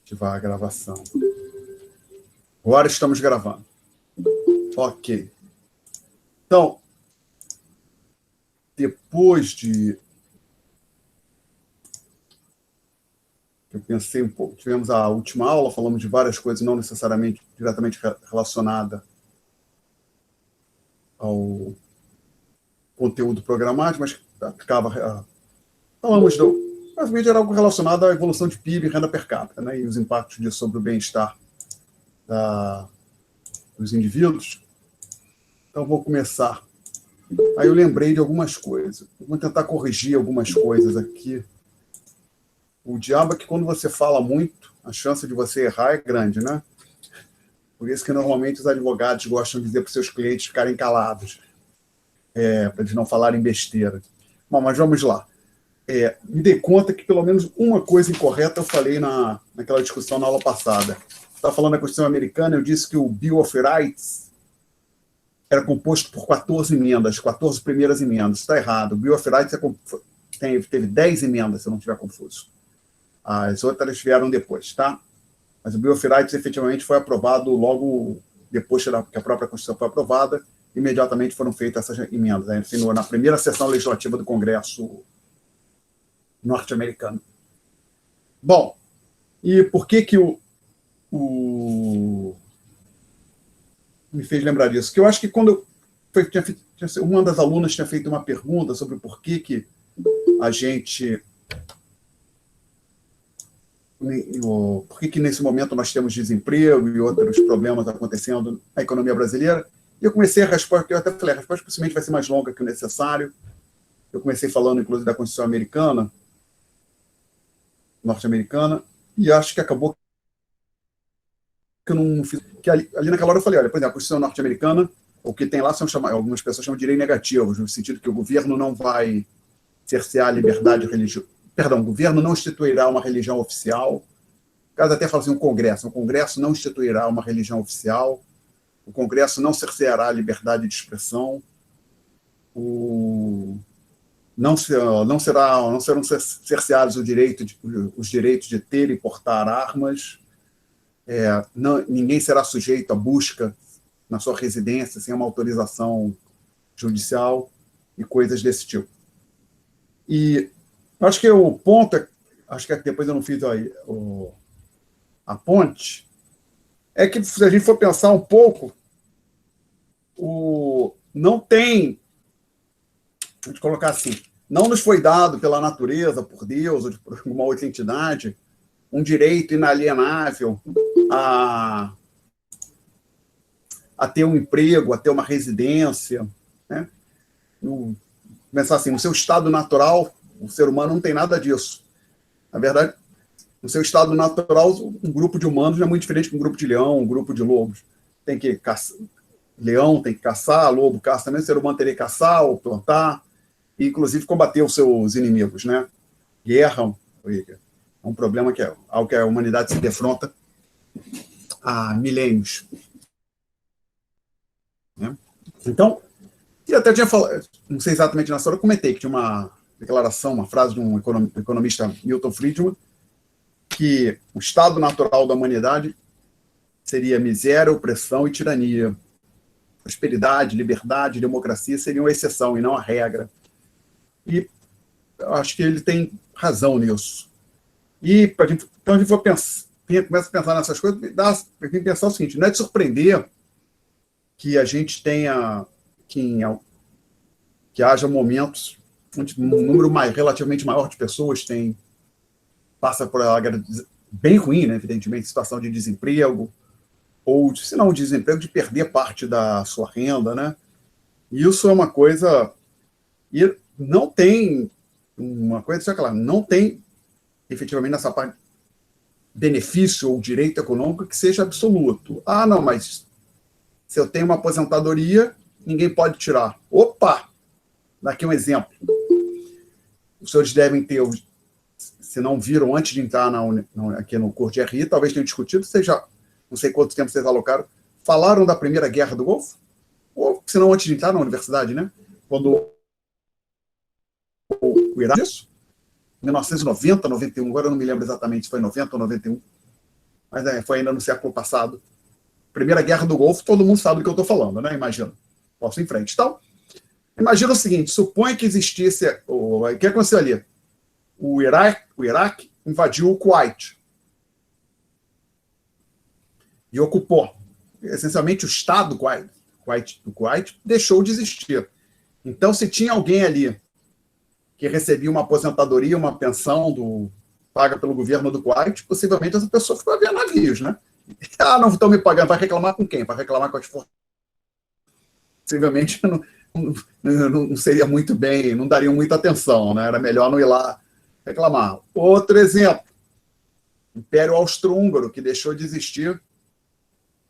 Ativar a gravação. Agora estamos gravando. Ok. Então, depois de... Eu pensei um pouco. Tivemos a última aula, falamos de várias coisas, não necessariamente diretamente relacionadas ao conteúdo programático, mas aplicava... Falamos basicamente era algo relacionado à evolução de PIB e renda per capita, né, e os impactos disso sobre o bem-estar dos indivíduos. Então, vou começar. Aí eu lembrei de algumas coisas. Vou tentar corrigir algumas coisas aqui. O diabo é que quando você fala muito, a chance de você errar é grande, né? Por isso que normalmente os advogados gostam de dizer para os seus clientes ficarem calados, para eles não falarem besteira. Bom, mas vamos lá. Me dei conta que pelo menos uma coisa incorreta eu falei naquela discussão na aula passada. Estava falando da Constituição Americana, eu disse que o Bill of Rights era composto por 14 emendas, 14 primeiras emendas. Está errado. O Bill of Rights teve 10 emendas, se eu não estiver confuso. As outras vieram depois, tá? Mas o Bill of Rights efetivamente foi aprovado logo depois que a própria Constituição foi aprovada, imediatamente foram feitas essas emendas, né? Assim, na primeira sessão legislativa do Congresso norte-americano. Bom, e por que me fez lembrar disso? Que eu acho que quando uma das alunas tinha feito uma pergunta sobre por que a gente... Por que nesse momento nós temos desemprego e outros problemas acontecendo na economia brasileira, e eu comecei a resposta, eu até falei, a resposta possivelmente vai ser mais longa que o necessário. Eu comecei falando, inclusive, da Constituição americana, norte-americana, e acho que acabou que eu não fiz... Que ali naquela hora eu falei, olha, por exemplo, a Constituição norte-americana, o que tem lá algumas pessoas chamam de direitos negativos, no sentido que o governo não vai cercear a liberdade religiosa. Perdão, o governo não instituirá uma religião oficial. O caso até fala assim, o Congresso não instituirá uma religião oficial, o Congresso não cerceará a liberdade de expressão, não serão cerceados os direitos de ter e portar armas, ninguém será sujeito à busca na sua residência sem uma autorização judicial e coisas desse tipo. E acho que o ponto, acho que depois eu não fiz a ponte, é que se a gente for pensar um pouco, não tem, vou colocar assim, não nos foi dado pela natureza, por Deus ou por alguma outra entidade, um direito inalienável a ter um emprego, a ter uma residência, né? Pensar assim, no seu estado natural, o ser humano não tem nada disso. Na verdade, no seu estado natural, um grupo de humanos não é muito diferente de um grupo de leão, um grupo de lobos. Tem que caçar, leão tem que caçar, lobo caça também, o ser humano teria que caçar ou plantar, e inclusive combater os seus inimigos, né? Guerra é um problema que é algo que a humanidade se defronta há milênios. Né? Então, e até tinha falado, não sei exatamente nessa hora, eu comentei que tinha uma declaração, uma frase de um economista, Milton Friedman, que o estado natural da humanidade seria miséria, opressão e tirania. Prosperidade, liberdade, democracia seriam a exceção e não a regra. E eu acho que ele tem razão nisso. E então a gente começa a pensar nessas coisas, a gente pensar o seguinte, não é de surpreender que a gente tenha, que haja momentos onde um número relativamente maior de pessoas passa por uma bem ruim, né, evidentemente, situação de desemprego, ou, se não desemprego, de perder parte da sua renda, né? Isso é uma coisa... E não tem uma coisa, sei lá, não tem, efetivamente, nessa parte, benefício ou direito econômico que seja absoluto. Ah, não, mas se eu tenho uma aposentadoria, ninguém pode tirar. Opa! Daqui um exemplo. Os senhores devem ter, se não viram antes de entrar aqui no curso de RI, talvez tenham discutido, não sei quanto tempo vocês alocaram, falaram da Primeira Guerra do Golfo? Ou, se não, antes de entrar na universidade, né? Quando o Iraque, 1990, 91, agora eu não me lembro exatamente se foi 90 ou 91, mas foi ainda no século passado. Primeira Guerra do Golfo, todo mundo sabe do que eu estou falando, né? Imagina. Posso ir em frente. Então, imagina o seguinte, supõe que existisse... O que aconteceu ali? O Iraque invadiu o Kuwait e ocupou. Essencialmente, o Estado do Kuwait deixou de existir. Então, se tinha alguém ali que recebia uma aposentadoria, uma pensão paga pelo governo do Kuwait, possivelmente essa pessoa ficou a ver navios, né? Ah, não estão me pagando. Vai reclamar com quem? Vai reclamar com as forças. Possivelmente não seria muito bem, não dariam muita atenção, né? Era melhor não ir lá reclamar. Outro exemplo, Império Austro-Húngaro, que deixou de existir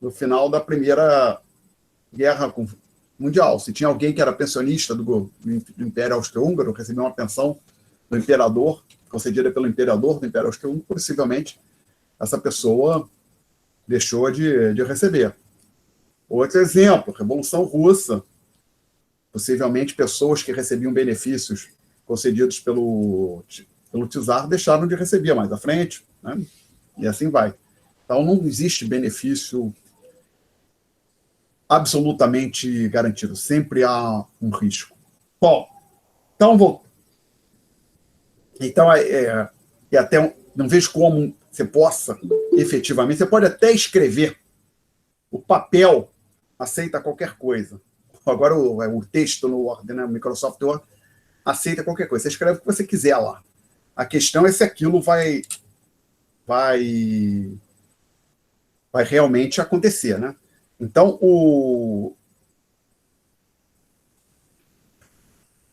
no final da Primeira Guerra Mundial. Se tinha alguém que era pensionista do Império Austro-Húngaro, recebia uma pensão do imperador, concedida pelo imperador do Império Austro-Húngaro, possivelmente essa pessoa deixou de receber. Outro exemplo, Revolução Russa. Possivelmente pessoas que recebiam benefícios concedidos pelo czar deixaram de receber mais à frente, né? E assim vai. Então, não existe benefício absolutamente garantido. Sempre há um risco. Bom, então e até não vejo como você possa, efetivamente, você pode até escrever o papel, aceita qualquer coisa. Agora o texto no Word, né, Microsoft Word, aceita qualquer coisa. Você escreve o que você quiser lá. A questão é se aquilo vai realmente acontecer, né? Então,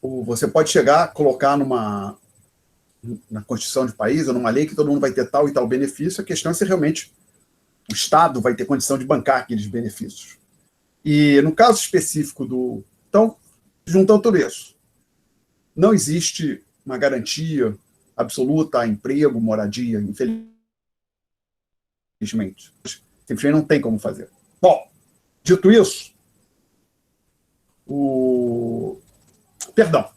você pode chegar, colocar na Constituição de país ou numa lei que todo mundo vai ter tal e tal benefício. A questão é se realmente o Estado vai ter condição de bancar aqueles benefícios. E no caso específico Então, juntando tudo isso, não existe uma garantia absoluta a emprego, moradia, infelizmente. Simplesmente não tem como fazer. Bom, dito isso, Perdão.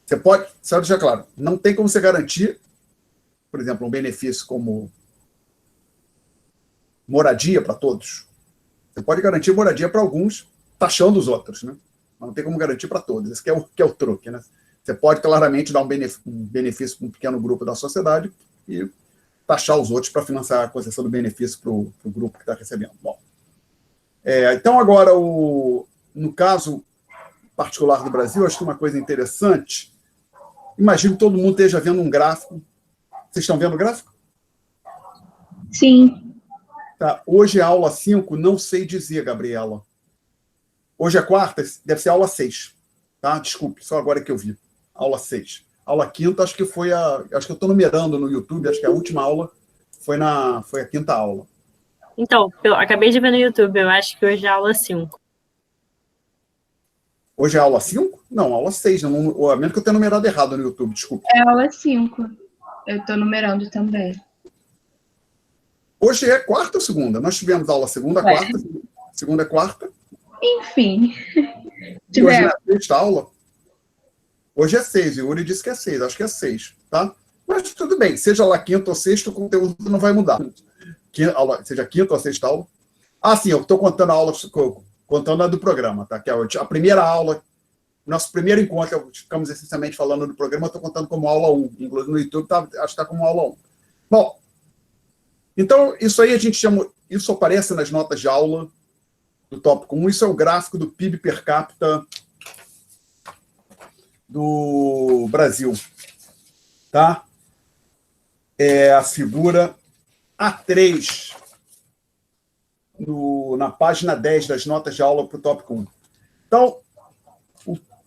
Você pode, só deixar claro, não tem como você garantir, por exemplo, um benefício como moradia para todos. Você pode garantir moradia para alguns, taxando os outros, né? Mas não tem como garantir para todos. Esse que é o truque, né? Você pode claramente dar um benefício para um pequeno grupo da sociedade e taxar os outros para financiar a concessão do benefício para o grupo que está recebendo. Bom, então agora, no caso particular do Brasil, acho que uma coisa interessante, imagino que todo mundo esteja vendo um gráfico. Vocês estão vendo o gráfico? Sim. Tá. Hoje é aula 5, não sei dizer, Gabriela. Hoje é quarta, deve ser aula 6. Tá? Desculpe, só agora que eu vi. Aula 6. Aula quinta, acho que foi acho que eu estou numerando no YouTube, acho que a última aula foi a quinta aula. Então, eu acabei de ver no YouTube, eu acho que hoje é aula 5. Hoje é aula 5? Não, aula 6. A menos que eu tenha numerado errado no YouTube, desculpe. É aula 5. Eu estou numerando também. Hoje é quarta ou segunda? Nós tivemos aula segunda, quarta, segunda é quarta. Enfim. E hoje é a sexta aula? Hoje é 6, e o Yuri disse que é 6, acho que é 6, tá? Mas tudo bem, seja lá quinta ou sexta, o conteúdo não vai mudar. Seja quinta ou sexta aula. Ah, sim, eu estou contando a aula, contando a do programa, tá? Que é a primeira aula, nosso primeiro encontro, ficamos essencialmente falando do programa, eu estou contando como aula 1. Inclusive no YouTube, acho que está como aula 1. Bom, então, isso aí a gente chama, isso aparece nas notas de aula do tópico 1, isso é o gráfico do PIB per capita do Brasil, tá? É a figura A3 na página 10 das notas de aula para o tópico 1. Então,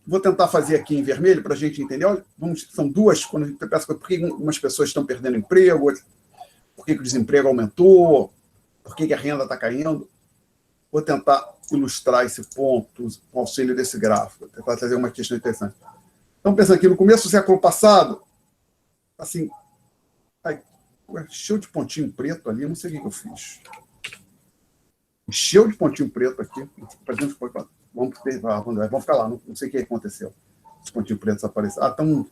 vou tentar fazer aqui em vermelho para a gente entender. Olha, são duas, quando a gente pensa por que umas pessoas estão perdendo emprego, por que o desemprego aumentou, por que a renda está caindo. Vou tentar ilustrar esse ponto com o auxílio desse gráfico, tentar trazer uma questão interessante. Então, pensando aqui, no começo do século passado, assim, encheu de pontinho preto ali, não sei o que eu fiz. Encheu de pontinho preto aqui. Vamos ficar lá, não sei o que aconteceu. Os pontinhos pretos apareceram.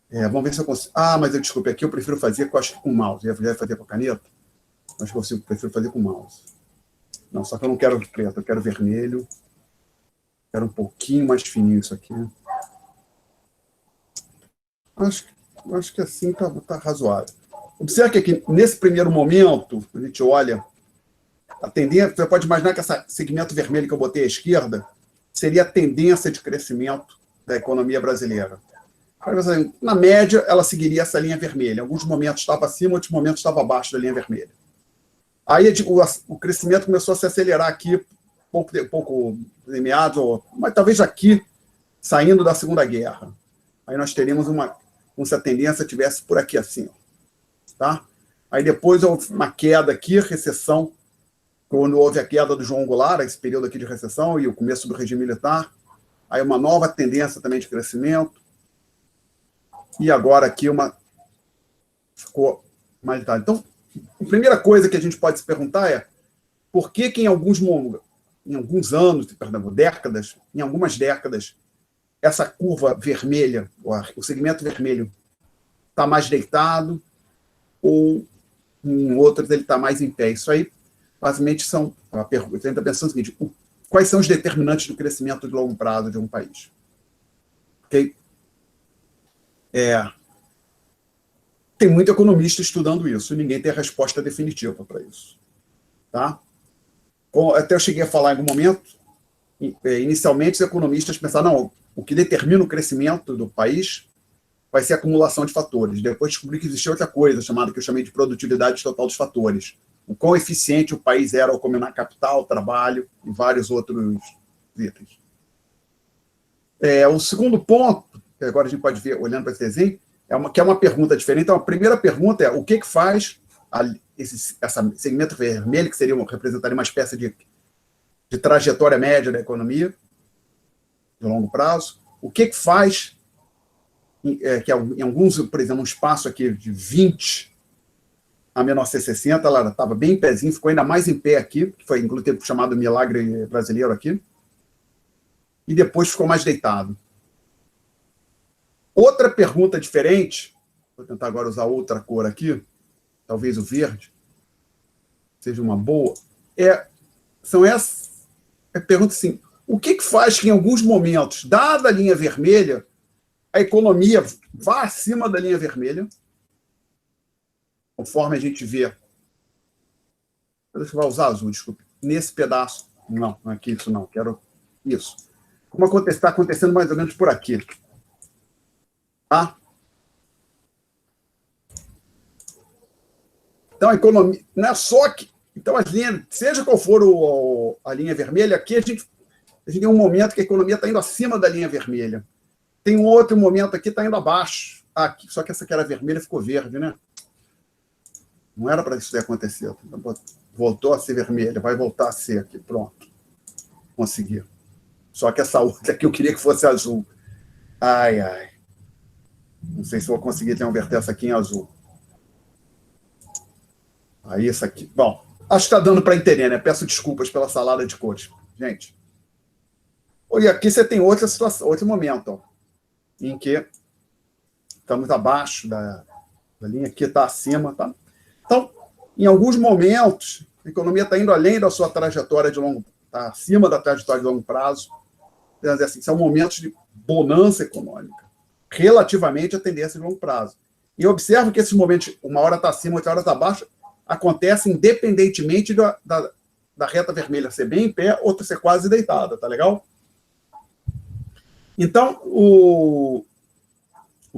Vamos ver se eu consigo. Mas eu desculpe, aqui eu prefiro fazer, eu acho que com mouse. Eu ia fazer com a caneta, mas eu prefiro fazer com mouse. Não, só que eu não quero preto, eu quero vermelho. Quero um pouquinho mais fininho isso aqui. Acho que assim tá razoável. Observe que aqui, nesse primeiro momento, a gente olha, a tendência, você pode imaginar que esse segmento vermelho que eu botei à esquerda seria a tendência de crescimento da economia brasileira. Na média, ela seguiria essa linha vermelha. Em alguns momentos estava acima, em outros momentos estava abaixo da linha vermelha. Aí o crescimento começou a se acelerar aqui, pouco meados, mas talvez aqui, saindo da Segunda Guerra. Aí nós teríamos como se a tendência estivesse por aqui assim. Tá? Aí depois houve uma queda aqui, recessão, quando houve a queda do João Goulart, esse período aqui de recessão, e o começo do regime militar. Aí uma nova tendência também de crescimento. E agora aqui ficou mais tarde. Então, a primeira coisa que a gente pode se perguntar é por que em alguns anos, décadas, em algumas décadas, essa curva vermelha, o segmento vermelho, está mais deitado, ou em outros ele está mais em pé. Isso aí, basicamente, são a pergunta. A gente está pensando o seguinte: quais são os determinantes do crescimento de longo prazo de um país? Ok? Tem muito economista estudando isso, e ninguém tem a resposta definitiva para isso. Tá? Até eu cheguei a falar em algum momento, inicialmente os economistas pensaram, não, o que determina o crescimento do país vai ser a acumulação de fatores. Depois descobri que existia outra coisa, que eu chamei de produtividade total dos fatores. O quão eficiente o país era ao combinar capital, trabalho e vários outros itens. O segundo ponto, que agora a gente pode ver olhando para esse desenho, que é uma pergunta diferente. Então, a primeira pergunta é o que faz esse segmento vermelho, que representaria uma espécie de trajetória média da economia, de longo prazo. O que faz, que em alguns, por exemplo, um espaço aqui de 20 a 1960, ela estava bem em pezinho, ficou ainda mais em pé aqui, que foi inclusive chamado milagre brasileiro aqui, e depois ficou mais deitado. Outra pergunta diferente, vou tentar agora usar outra cor aqui, talvez o verde, seja uma boa, são essas perguntas assim: o que faz que em alguns momentos, dada a linha vermelha, a economia vá acima da linha vermelha, conforme a gente vê. Deixa eu usar azul, desculpe. Nesse pedaço. Não é aqui isso não, quero isso. Como está acontecendo mais ou menos por aqui. Tá? Então, a economia, não é só que. Então, as linhas, seja qual for a linha vermelha, aqui a gente tem um momento que a economia está indo acima da linha vermelha. Tem um outro momento aqui que está indo abaixo. Aqui, só que essa que era vermelha ficou verde, né? Não era para isso ter acontecido. Voltou a ser vermelha, vai voltar a ser aqui. Pronto. Consegui. Só que essa outra aqui eu queria que fosse azul. Ai. Não sei se vou conseguir converter essa aqui em azul. Aí, essa aqui. Bom, acho que está dando para entender, né? Peço desculpas pela salada de cores. Gente. E aqui você tem outra situação, outro momento, ó, em que estamos abaixo da linha, aqui está acima. Tá? Então, em alguns momentos, a economia está indo além da sua trajetória de longo prazo, está acima da trajetória de longo prazo. Assim, são momentos de bonança econômica, relativamente à tendência de longo prazo. E eu observo que esses momentos, uma hora está acima, outra hora está abaixo, acontecem independentemente da reta vermelha ser bem em pé, outra ser quase deitada, tá legal? Então, o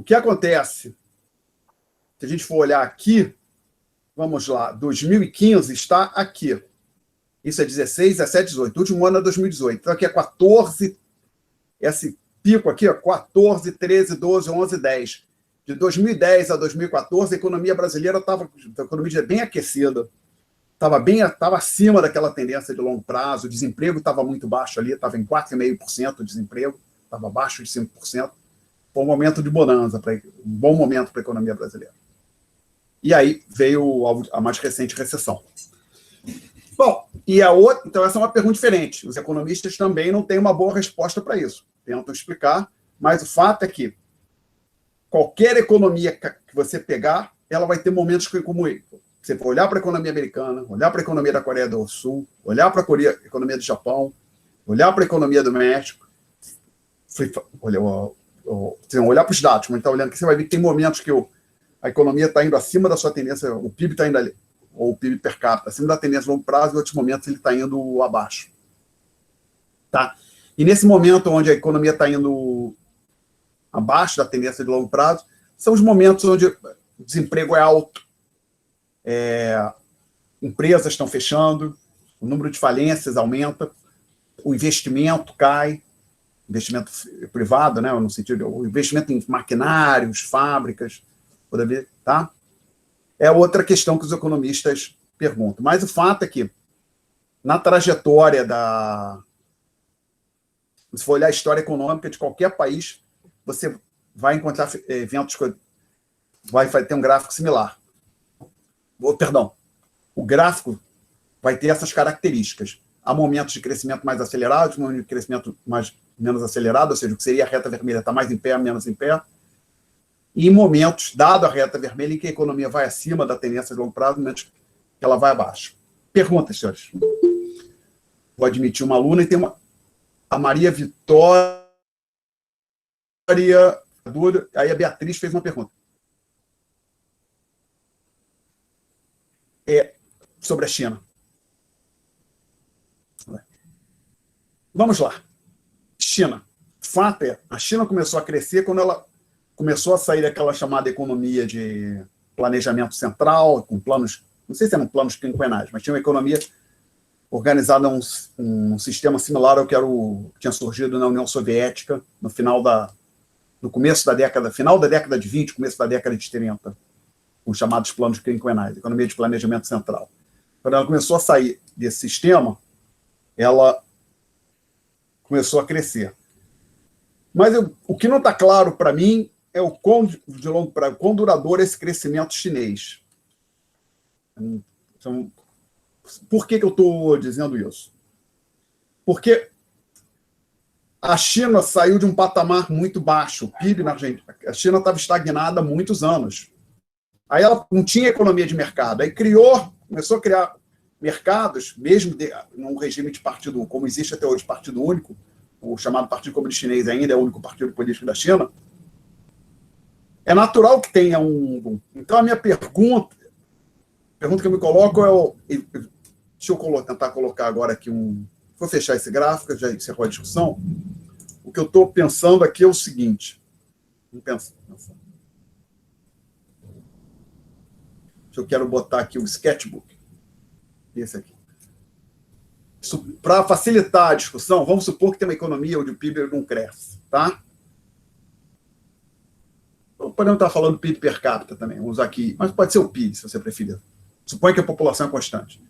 que acontece, se a gente for olhar aqui, vamos lá, 2015 está aqui. Isso é 16, 17, 18. O último ano é 2018. Então, aqui é 14, esse pico aqui, ó, 14, 13, 12, 11, 10. De 2010 a 2014, a economia brasileira estava bem aquecida, estava acima daquela tendência de longo prazo, o desemprego estava muito baixo ali, estava em 4,5% o desemprego, estava abaixo de 5%. Foi um momento de bonança, um bom momento para a economia brasileira. E aí veio a mais recente recessão. Bom, então essa é uma pergunta diferente. Os economistas também não têm uma boa resposta para isso. Tentam explicar, mas o fato é que qualquer economia que você pegar, ela vai ter momentos como você for olhar para a economia americana, olhar para a economia da Coreia do Sul, olhar para a economia do Japão, olhar para a economia do México, olhar para os dados, como a gente está olhando aqui, você vai ver que tem momentos que a economia está indo acima da sua tendência, o PIB está indo ali, ou o PIB per capita, acima da tendência a longo prazo, e em outros momentos ele está indo abaixo. Tá? E nesse momento onde a economia está indo abaixo da tendência de longo prazo, são os momentos onde o desemprego é alto, empresas estão fechando, o número de falências aumenta, o investimento cai, investimento privado, né, no sentido, o investimento em maquinários, fábricas, por ali, tá? É outra questão que os economistas perguntam. Mas o fato é que, na trajetória se for olhar a história econômica de qualquer país, você vai encontrar eventos que vai ter um gráfico similar. Perdão, o gráfico vai ter essas características. Há momentos de crescimento mais acelerados, momentos de crescimento menos acelerado, ou seja, o que seria a reta vermelha está mais em pé, menos em pé. E em momentos, dado a reta vermelha, em que a economia vai acima da tendência de longo prazo, momentos que ela vai abaixo. Perguntas, senhores. Vou admitir uma aluna e tem a Maria Vitória. Aí a Beatriz fez uma pergunta. Sobre a China. Vamos lá. China. Fato é, a China começou a crescer quando ela começou a sair daquela chamada economia de planejamento central, com planos, não sei se eram planos quinquenais, mas tinha uma economia organizada um sistema similar ao que tinha surgido na União Soviética no começo da década, final da década de 20, começo da década de 30, os chamados planos quinquenais, economia de planejamento central. Quando ela começou a sair desse sistema, ela começou a crescer. Mas o que não está claro para mim é o quão duradouro é esse crescimento chinês. Então, por que eu estou dizendo isso? Porque a China saiu de um patamar muito baixo. O PIB na Argentina, a China estava estagnada há muitos anos. Aí ela não tinha economia de mercado. Aí começou a criar mercados, mesmo num regime de partido, como existe até hoje, partido único, o chamado Partido Comunista Chinês ainda é o único partido político da China. É natural que tenha Então, a minha pergunta que eu me coloco deixa eu tentar colocar agora aqui vou fechar esse gráfico, já encerrou a discussão. O que eu estou pensando aqui é o seguinte. Vamos pensar. Eu quero botar aqui o sketchbook. Esse aqui. Para facilitar a discussão, vamos supor que tem uma economia onde o PIB não cresce, tá? Podemos estar falando do PIB per capita também, vamos usar aqui, mas pode ser o PIB, se você preferir. Suponha que a população é constante.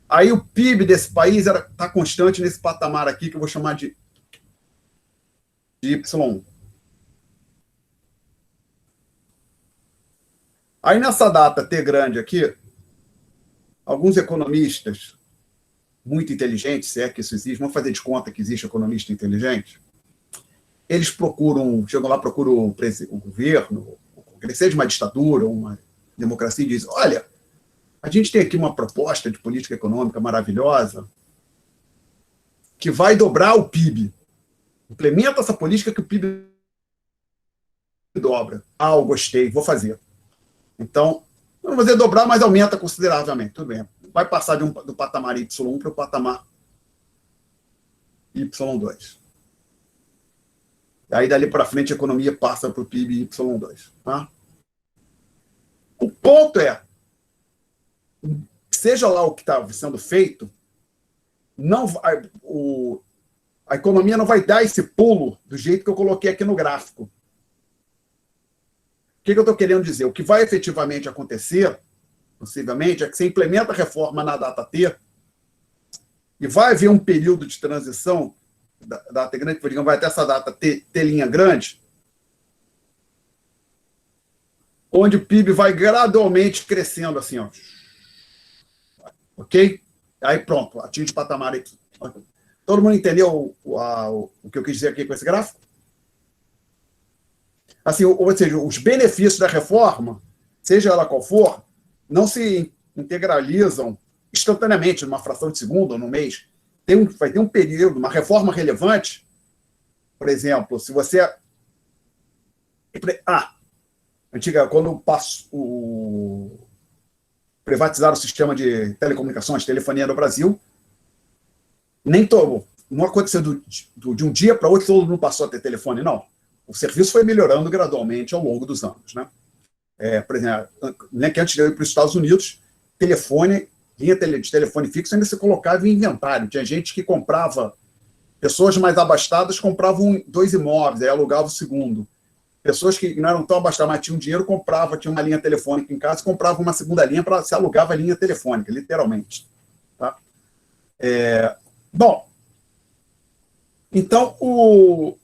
Aí o PIB desse país está constante nesse patamar aqui, que eu vou chamar de Y1. Aí nessa data T grande aqui, alguns economistas muito inteligentes, se é que isso existe, vamos fazer de conta que existe economista inteligente, eles chegam lá, procuram o governo, crescer de uma ditadura, uma democracia, e dizem, olha, a gente tem aqui uma proposta de política econômica maravilhosa que vai dobrar o PIB. Implementa essa política que o PIB dobra. Eu gostei, vou fazer. Então, não vou fazer dobrar, mas aumenta consideravelmente. Tudo bem. Vai passar do patamar Y1 para o patamar Y2. Aí, dali para frente, a economia passa para o PIB Y2. Tá? O ponto é, seja lá o que está sendo feito, a economia não vai dar esse pulo do jeito que eu coloquei aqui no gráfico. O que eu estou querendo dizer? O que vai efetivamente acontecer, possivelmente, é que você implementa a reforma na data T e vai haver um período de transição da data grande, digamos, vai até essa data T linha grande, onde o PIB vai gradualmente crescendo assim, ó. Ok? Aí pronto, atinge o patamar aqui. Todo mundo entendeu o que eu quis dizer aqui com esse gráfico? Assim, ou seja, os benefícios da reforma, seja ela qual for, não se integralizam instantaneamente, numa fração de segundo ou no mês. Vai ter um período, uma reforma relevante, por exemplo, se você... antiga, quando privatizaram o sistema de telecomunicações, telefonia no Brasil, não aconteceu de um dia para outro, todo mundo passou a ter telefone, não. O serviço foi melhorando gradualmente ao longo dos anos, né? Por exemplo, que antes de eu ir para os Estados Unidos, linha de telefone fixo ainda se colocava em inventário. Tinha gente que comprava, pessoas mais abastadas compravam 2 imóveis, aí alugava o segundo. Pessoas que não eram tão abastadas, mas tinham dinheiro, tinha uma linha telefônica em casa, compravam uma segunda linha para se alugava a linha telefônica, literalmente. Tá? Bom, então, o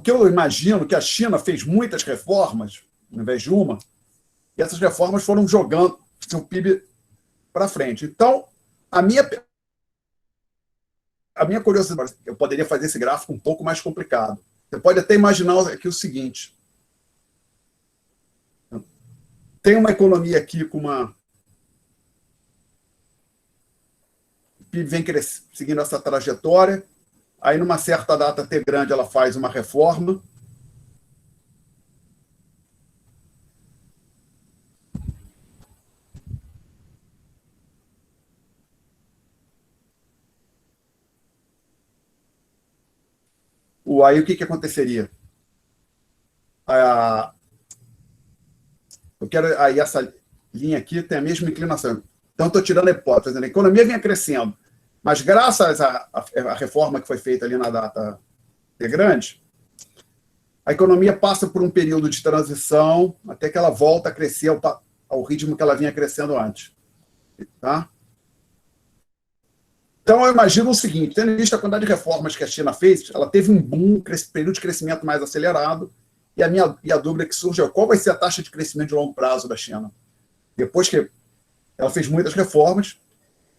que eu imagino que a China fez muitas reformas, ao invés de uma, e essas reformas foram jogando seu PIB para frente. Então, a minha curiosidade, eu poderia fazer esse gráfico um pouco mais complicado. Você pode até imaginar aqui o seguinte. Tem uma economia aqui com uma... O PIB vem seguindo essa trajetória, aí numa certa data T grande ela faz uma reforma, aí o que aconteceria? Eu quero aí essa linha aqui tem a mesma inclinação. Então, estou tirando a hipótese. A economia vinha crescendo, mas graças à reforma que foi feita ali na data T grande, a economia passa por um período de transição até que ela volta a crescer ao ritmo que ela vinha crescendo antes. Tá? Então, eu imagino o seguinte, tendo em vista a quantidade de reformas que a China fez, ela teve um boom, período de crescimento mais acelerado, e a dúvida que surge é qual vai ser a taxa de crescimento de longo prazo da China. Depois que ela fez muitas reformas,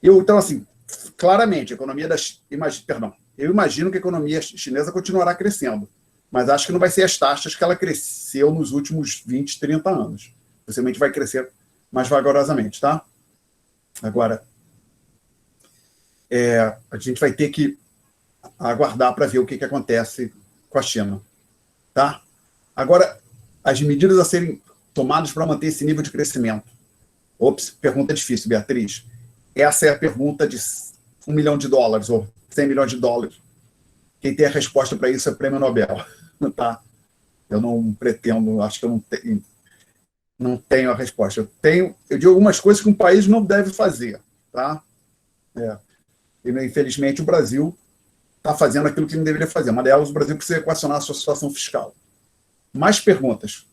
então, assim, claramente, a economia eu imagino que a economia chinesa continuará crescendo, mas acho que não vai ser as taxas que ela cresceu nos últimos 20, 30 anos. Possivelmente vai crescer mais vagarosamente, tá? Agora, a gente vai ter que aguardar para ver o que acontece com a China. Tá? Agora, as medidas a serem tomadas para manter esse nível de crescimento. Ops, pergunta difícil, Beatriz. Essa é a pergunta de $1 milhão ou 100 milhões de dólares. Quem tem a resposta para isso é o Prêmio Nobel. Tá? Eu não pretendo, acho que eu não tenho a resposta. Eu digo algumas coisas que um país não deve fazer. Tá? E, infelizmente, o Brasil está fazendo aquilo que não deveria fazer. Uma delas, o Brasil precisa equacionar a sua situação fiscal. Mais perguntas?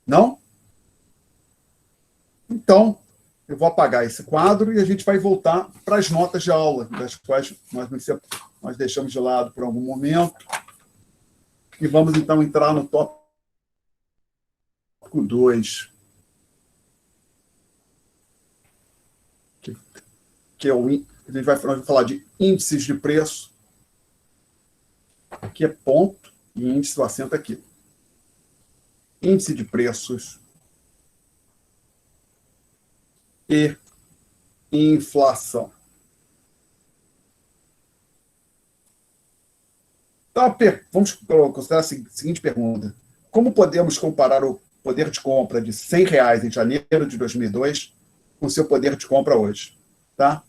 Não? Então, eu vou apagar esse quadro e a gente vai voltar para as notas de aula, das quais nós deixamos de lado por algum momento. E vamos, então, entrar no tópico 2, que é a gente vai falar de índices de preço. Aqui é ponto e índice, o acento aqui. Índice de preços e inflação. Então, vamos considerar a seguinte pergunta. Como podemos comparar o poder de compra de R$100 em janeiro de 2002 com o seu poder de compra hoje? Tá?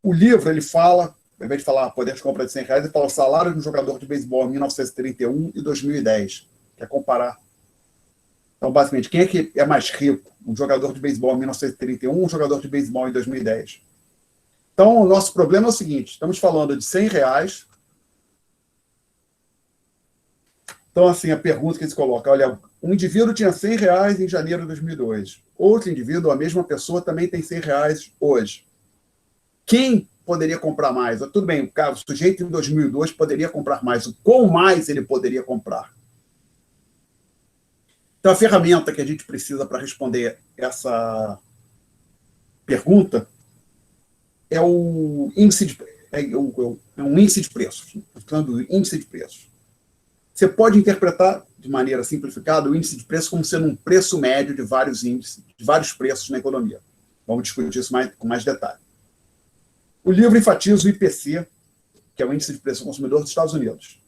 O livro, ele fala, ao invés de falar poder de compra de R$100, ele fala o salário de um jogador de beisebol em 1931 e 2010. Quer comparar. Então, basicamente, quem é que é mais rico? Um jogador de beisebol em 1931 ou um jogador de beisebol em 2010? Então, o nosso problema é o seguinte, estamos falando de R$100. Então, assim, a pergunta que eles colocam, olha, um indivíduo tinha R$100 em janeiro de 2002. Outro indivíduo, a mesma pessoa, também tem R$100 hoje. Quem poderia comprar mais? Tudo bem, o sujeito em 2002 poderia comprar mais. O quão mais ele poderia comprar? Então, a ferramenta que a gente precisa para responder essa pergunta é o índice um índice de preços. Estou falando do índice de preços. Você pode interpretar, de maneira simplificada, o índice de preço como sendo um preço médio de vários índices, de vários preços na economia. Vamos discutir isso com mais detalhe. O livro enfatiza o IPC, que é o Índice de Preço ao Consumidor dos Estados Unidos.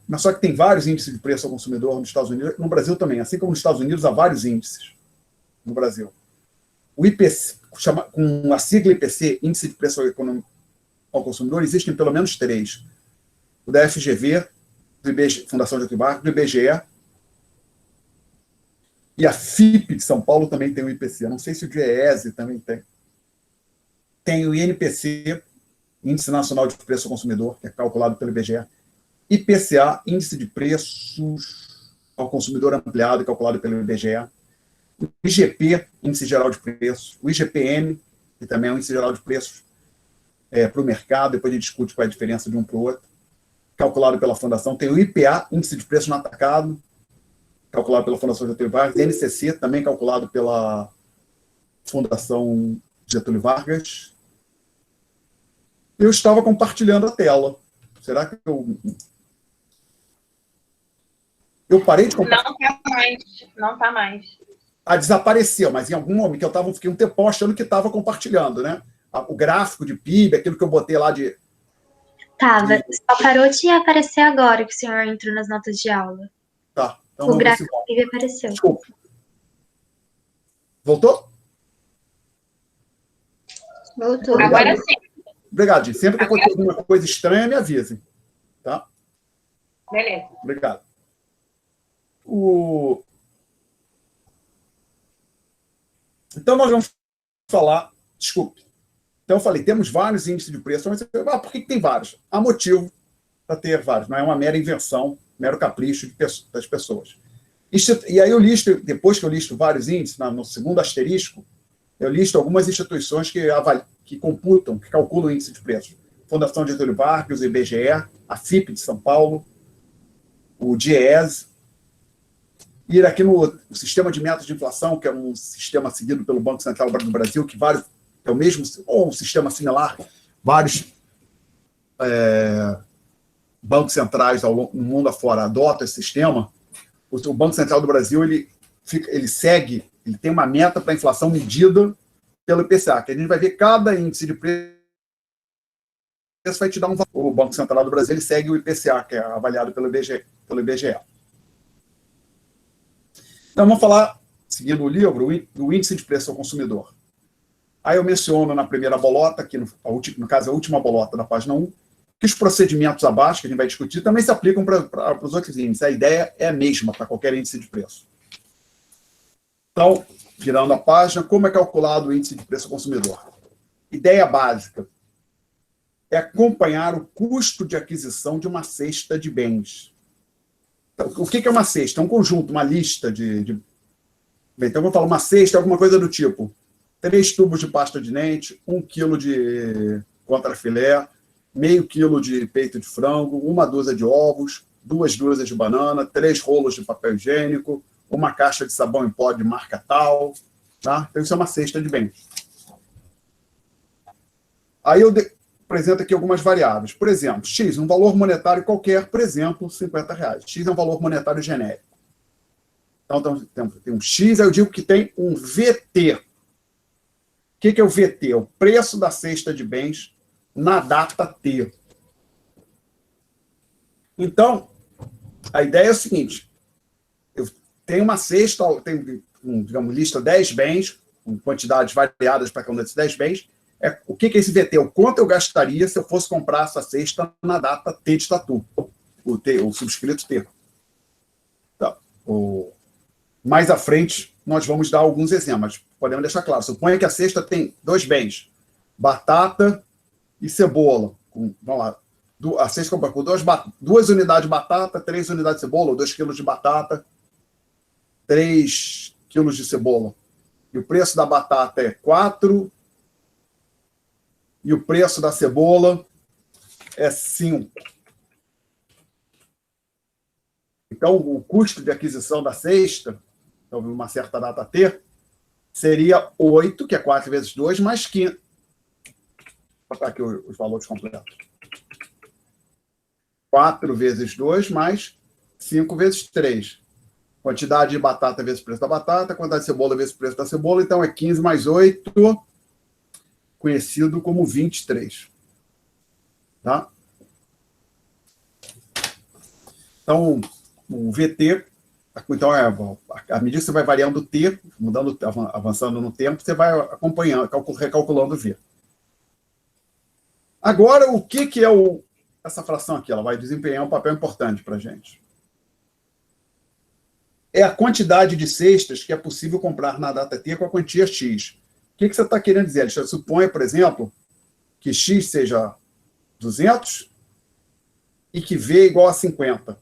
Mas só que tem vários índices de preço ao consumidor nos Estados Unidos, no Brasil também. Assim como nos Estados Unidos, há vários índices no Brasil. O IPC, com a sigla IPC, Índice de Preço ao Consumidor, existem pelo menos 3. O da FGV, do IBGE, Fundação Getúlio Vargas, do IBGE, e a FIP de São Paulo também tem o IPC. Eu não sei se o DIEESE também tem. Tem o INPC, Índice Nacional de Preço ao Consumidor, que é calculado pelo IBGE. IPCA, Índice de Preços ao Consumidor Ampliado, calculado pelo IBGE. O IGP, Índice Geral de Preços. O IGPM, que também é um Índice Geral de Preços para o mercado, depois a gente discute qual é a diferença de um para o outro, calculado pela Fundação. Tem o IPA, Índice de Preço no Atacado, calculado pela Fundação Getúlio Vargas. NCC, também calculado pela Fundação Getúlio Vargas. Eu estava compartilhando a tela. Será que eu parei de compartilhar? Não está mais. Não está mais. Ah, desapareceu, mas em algum momento que eu fiquei um tempo achando que estava compartilhando, né? O gráfico de PIB, aquilo que eu botei lá de... Tava. Só parou de aparecer agora que o senhor entrou nas notas de aula. Tá. Então O gráfico do PIB apareceu. Desculpa. Voltou? Voltou. Obrigado. Agora sim. Obrigado, Gi. Sempre que acontecer alguma coisa estranha, me avisem. Tá? Beleza. Obrigado. Então, nós vamos falar... Desculpe. Então, eu falei, temos vários índices de preço. Mas por que tem vários? Há motivo para ter vários. Não é uma mera invenção, mero capricho das pessoas. E aí eu listo, depois que eu listo vários índices, no segundo asterisco, eu listo algumas instituições que computam, que calculam o índice de preço. Fundação Getúlio Vargas, o IBGE, a FIP de São Paulo, o DIEESE, ir aqui no sistema de metas de inflação, que é um sistema seguido pelo Banco Central do Brasil, que é o mesmo, ou um sistema similar, vários bancos centrais no mundo afora adotam esse sistema. O Banco Central do Brasil ele tem uma meta para a inflação medida pelo IPCA, que a gente vai ver cada índice de preço vai te dar um valor. O Banco Central do Brasil ele segue o IPCA, que é avaliado pelo IBGE. Então, vamos falar, seguindo o livro, do índice de preço ao consumidor. Aí eu menciono na primeira bolota, aqui no caso a última bolota da página 1, que os procedimentos abaixo, que a gente vai discutir, também se aplicam para os outros índices. A ideia é a mesma para qualquer índice de preço. Então, virando a página, como é calculado o índice de preço ao consumidor? Ideia básica é acompanhar o custo de aquisição de uma cesta de bens. Então, o que é uma cesta? É um conjunto, uma lista de... Bem, então, eu vou falar uma cesta, alguma coisa do tipo 3 tubos de pasta de dente, 1 quilo de contrafilé, meio quilo de peito de frango, 1 dúzia de ovos, 2 dúzias de banana, 3 rolos de papel higiênico, 1 caixa de sabão em pó de marca tal. Tá? Então, isso é uma cesta de bens. Aí eu apresento aqui algumas variáveis. Por exemplo, X, um valor monetário qualquer, por exemplo, R$50. X é um valor monetário genérico. Então, tem um X, aí eu digo que tem um VT. O que é o VT? É o preço da cesta de bens na data T. Então, a ideia é o seguinte, eu tenho uma cesta, tenho, digamos, lista 10 bens, com quantidades variadas para cada um desses 10 bens. O que é esse VT? O quanto eu gastaria se eu fosse comprar essa cesta na data T de tatu, o subscrito T. Então, mais à frente, nós vamos dar alguns exemplos. Podemos deixar claro. Suponha que a cesta tem 2 bens, batata e cebola. Vamos lá. A cesta compra com 2 unidades de batata, 3 unidades de cebola, ou 2 quilos de batata, 3 quilos de cebola. E o preço da batata é 4, e o preço da cebola é 5. Então, o custo de aquisição da cesta, então, uma certa data T, seria 8, que é 4 vezes 2, mais 15. Vou botar aqui os valores completos. 4 vezes 2 mais 5 vezes 3. Quantidade de batata vezes o preço da batata, quantidade de cebola vezes o preço da cebola, então é 15 mais 8, conhecido como 23. Tá? Então, o VT, então, à medida que você vai variando o T, mudando, avançando no tempo, você vai acompanhando, recalculando o V. Agora, o que é essa fração aqui? Ela vai desempenhar um papel importante para a gente. É a quantidade de cestas que é possível comprar na data T com a quantia X. O que você está querendo dizer? Você supõe, por exemplo, que X seja 200 e que V é igual a 50.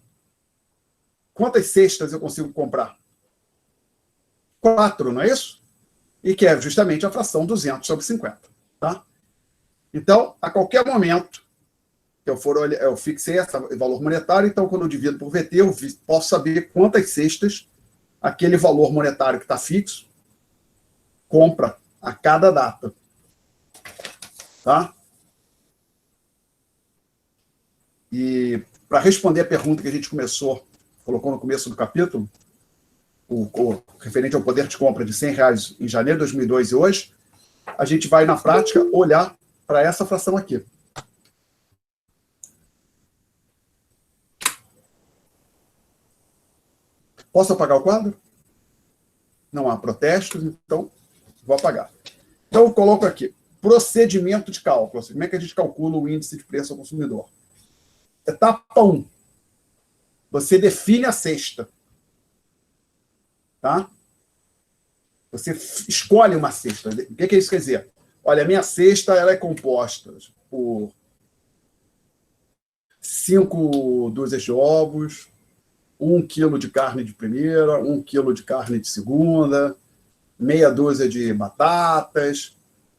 Quantas cestas eu consigo comprar? 4, não é isso? E que é justamente a fração 200 sobre 50. Tá? Então, a qualquer momento que eu fixei esse valor monetário, então, quando eu divido por VT, eu posso saber quantas cestas aquele valor monetário que está fixo compra a cada data. Tá? E para responder a pergunta que a gente colocou no começo do capítulo, o referente ao poder de compra de R$100 em janeiro de 2002 e hoje, a gente vai, na prática, olhar para essa fração aqui. Posso apagar o quadro? Não há protestos, então vou apagar. Então, eu coloco aqui, procedimento de cálculo. Como é que a gente calcula o índice de preço ao consumidor? Etapa 1. Você define a cesta. Tá? Você escolhe uma cesta. O que isso quer dizer? Olha, a minha cesta ela é composta por 5 dúzias de ovos, 1 quilo de carne de primeira, 1 quilo de carne de segunda, meia dúzia de batatas,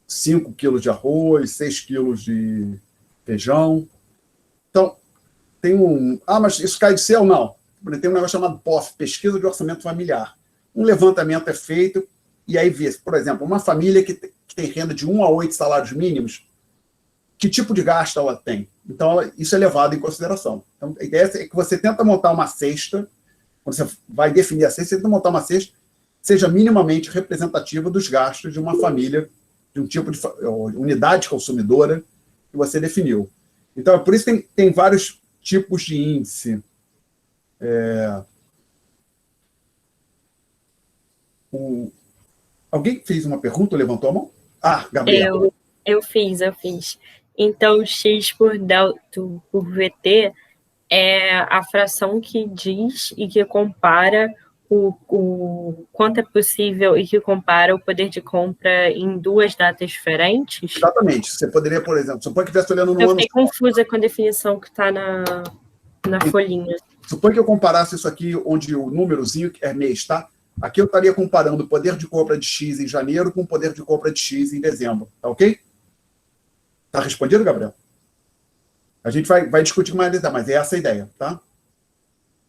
5 quilos de arroz, 6 quilos de feijão. Então, tem mas isso cai do céu? Não. Tem um negócio chamado POF, Pesquisa de Orçamento Familiar. Um levantamento é feito e aí vê, por exemplo, uma família que tem renda de 1 a 8 salários mínimos, que tipo de gasto ela tem? Então, isso é levado em consideração. Então, a ideia é que você tenta montar uma cesta, quando você vai definir a cesta, você tenta montar uma cesta que seja minimamente representativa dos gastos de uma família, de um tipo de unidade consumidora que você definiu. Então, é por isso que tem vários tipos de índice. Alguém fez uma pergunta ou levantou a mão? Ah, Gabriel. Eu fiz. Então, X por VT é a fração que diz e que compara o quanto é possível e que compara o poder de compra em 2 datas diferentes? Exatamente. Você poderia, por exemplo, supõe que estivesse olhando no ano... Eu fiquei confusa com a definição que está na folhinha. Supõe que eu comparasse isso aqui, onde o númerozinho é mês, tá? Aqui eu estaria comparando o poder de compra de X em janeiro com o poder de compra de X em dezembro. Tá ok? Tá respondido, Gabriel? A gente vai discutir mais detalhes, mas é essa a ideia, tá?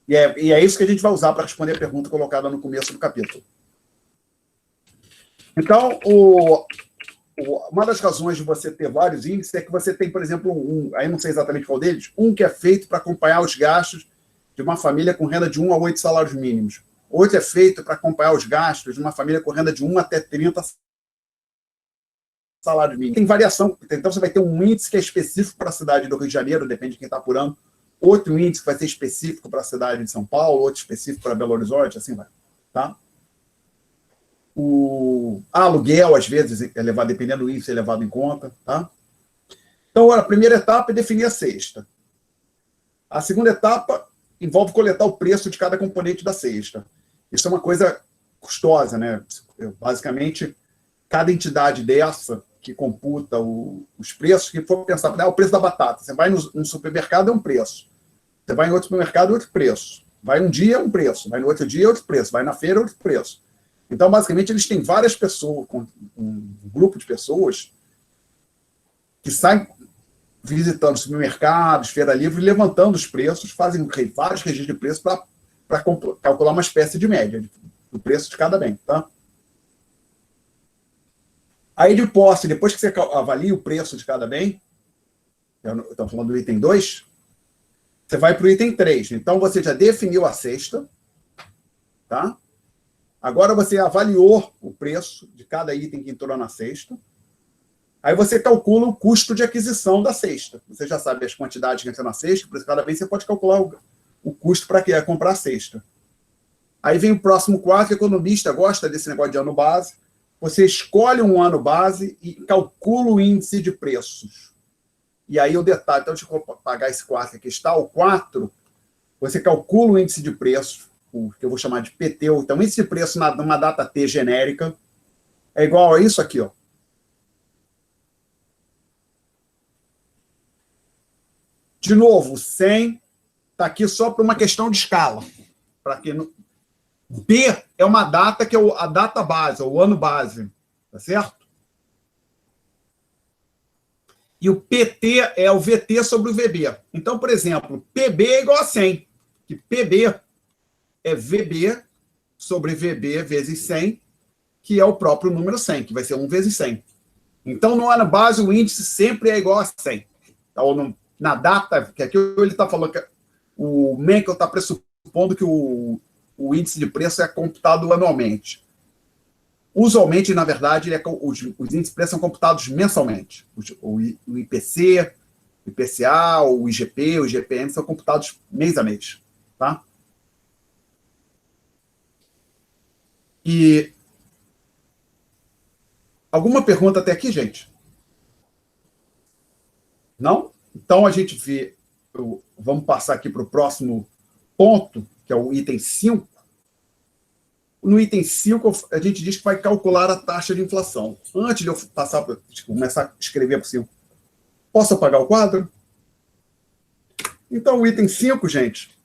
E é isso que a gente vai usar para responder a pergunta colocada no começo do capítulo. Então, uma das razões de você ter vários índices é que você tem, por exemplo, aí não sei exatamente qual deles, que é feito para acompanhar os gastos de uma família com renda de 1 a 8 salários mínimos. Outro é feito para acompanhar os gastos de uma família com renda de 1 até 30 salários mínimos. Tem variação. Então, você vai ter um índice que é específico para a cidade do Rio de Janeiro, depende de quem está apurando. Outro índice que vai ser específico para a cidade de São Paulo, outro específico para Belo Horizonte, assim vai. Tá? O aluguel, às vezes, é levado, dependendo do índice, é levado em conta. Tá? Então, a primeira etapa é definir a cesta. A segunda etapa envolve coletar o preço de cada componente da cesta. Isso é uma coisa custosa, né? Basicamente, cada entidade dessa que computa os preços, que for pensar, o preço da batata. Você vai no supermercado, é um preço. Você vai em outro supermercado, é outro preço. Vai um dia, é um preço. Vai no outro dia, é outro preço. Vai na feira, é outro preço. Então, basicamente, eles têm várias pessoas, um grupo de pessoas que saem visitando supermercados, feira livre, levantando os preços, fazem vários registros de preço para calcular uma espécie de média do preço de cada bem. Tá? Aí, depois que você avalia o preço de cada bem, eu estou falando do item 2, você vai para o item 3. Então, você já definiu a cesta, tá? Agora você avaliou o preço de cada item que entrou na cesta. Aí você calcula o custo de aquisição da cesta. Você já sabe as quantidades que entram na cesta, por isso cada vez você pode calcular o custo para comprar a cesta. Aí vem o próximo quadro, que o economista gosta desse negócio de ano base. Você escolhe um ano base e calcula o índice de preços. E aí o detalhe, então deixa eu apagar esse 4 aqui, está o 4, você calcula o índice de preços, o que eu vou chamar de PT, então índice de preço numa data T genérica, é igual a isso aqui, ó. De novo, 100 está aqui só para uma questão de escala. Para que B é uma data que é a data base, o ano base, tá certo? E o PT é o VT sobre o VB. Então, por exemplo, PB é igual a 100, que PB é VB sobre VB vezes 100, que é o próprio número 100, que vai ser 1 vezes 100. Então, no ano base, o índice sempre é igual a 100. Então, na data, que aqui ele está falando que o Menkel está pressupondo que o índice de preço é computado anualmente. Usualmente, na verdade, os índices de preço são computados mensalmente. O IPC, o IPCA, o IGP, o IGPM são computados mês a mês. Tá? E alguma pergunta até aqui, gente? Não? Então, a gente vê... Vamos passar aqui para o próximo ponto, que é o item 5. No item 5, a gente diz que vai calcular a taxa de inflação. Antes de eu começar a escrever por cima, posso apagar o quadro? Então, o item 5, gente,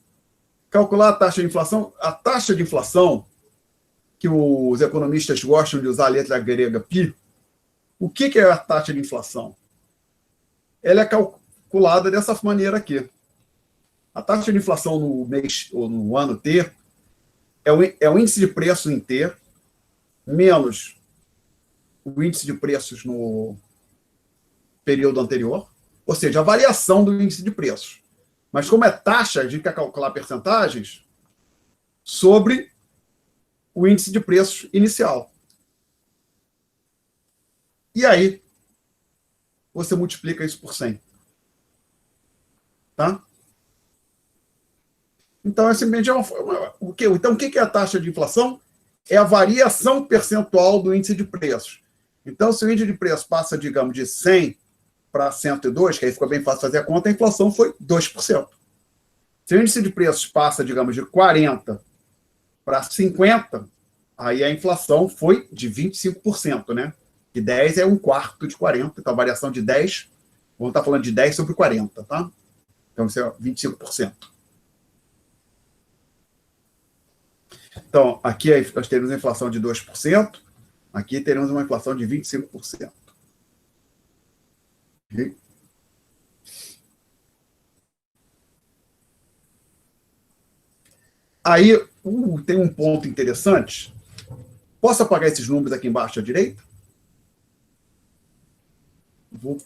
calcular a taxa de inflação. A taxa de inflação, que os economistas gostam de usar a letra grega π, o que é a taxa de inflação? Ela é calculada dessa maneira aqui. A taxa de inflação no mês ou no ano T é o índice de preço em T menos o índice de preços no período anterior, ou seja, a variação do índice de preços. Mas como é taxa, a gente quer calcular percentagens sobre o índice de preços inicial. E aí, você multiplica isso por 100. Tá? Então, simplesmente o quê? Então, o que é a taxa de inflação? É a variação percentual do índice de preços. Então, se o índice de preço passa, digamos, de 100 para 102, que aí ficou bem fácil fazer a conta, a inflação foi 2%. Se o índice de preços passa, digamos, de 40 para 50, aí a inflação foi de 25%, né? E 10 é um quarto de 40, então a variação de 10, vamos estar falando de 10 sobre 40, tá? Então, isso é 25%. Então, aqui nós teremos uma inflação de 2%, aqui teremos uma inflação de 25%. Okay? Aí, tem um ponto interessante. Posso apagar esses números aqui embaixo à direita? Vou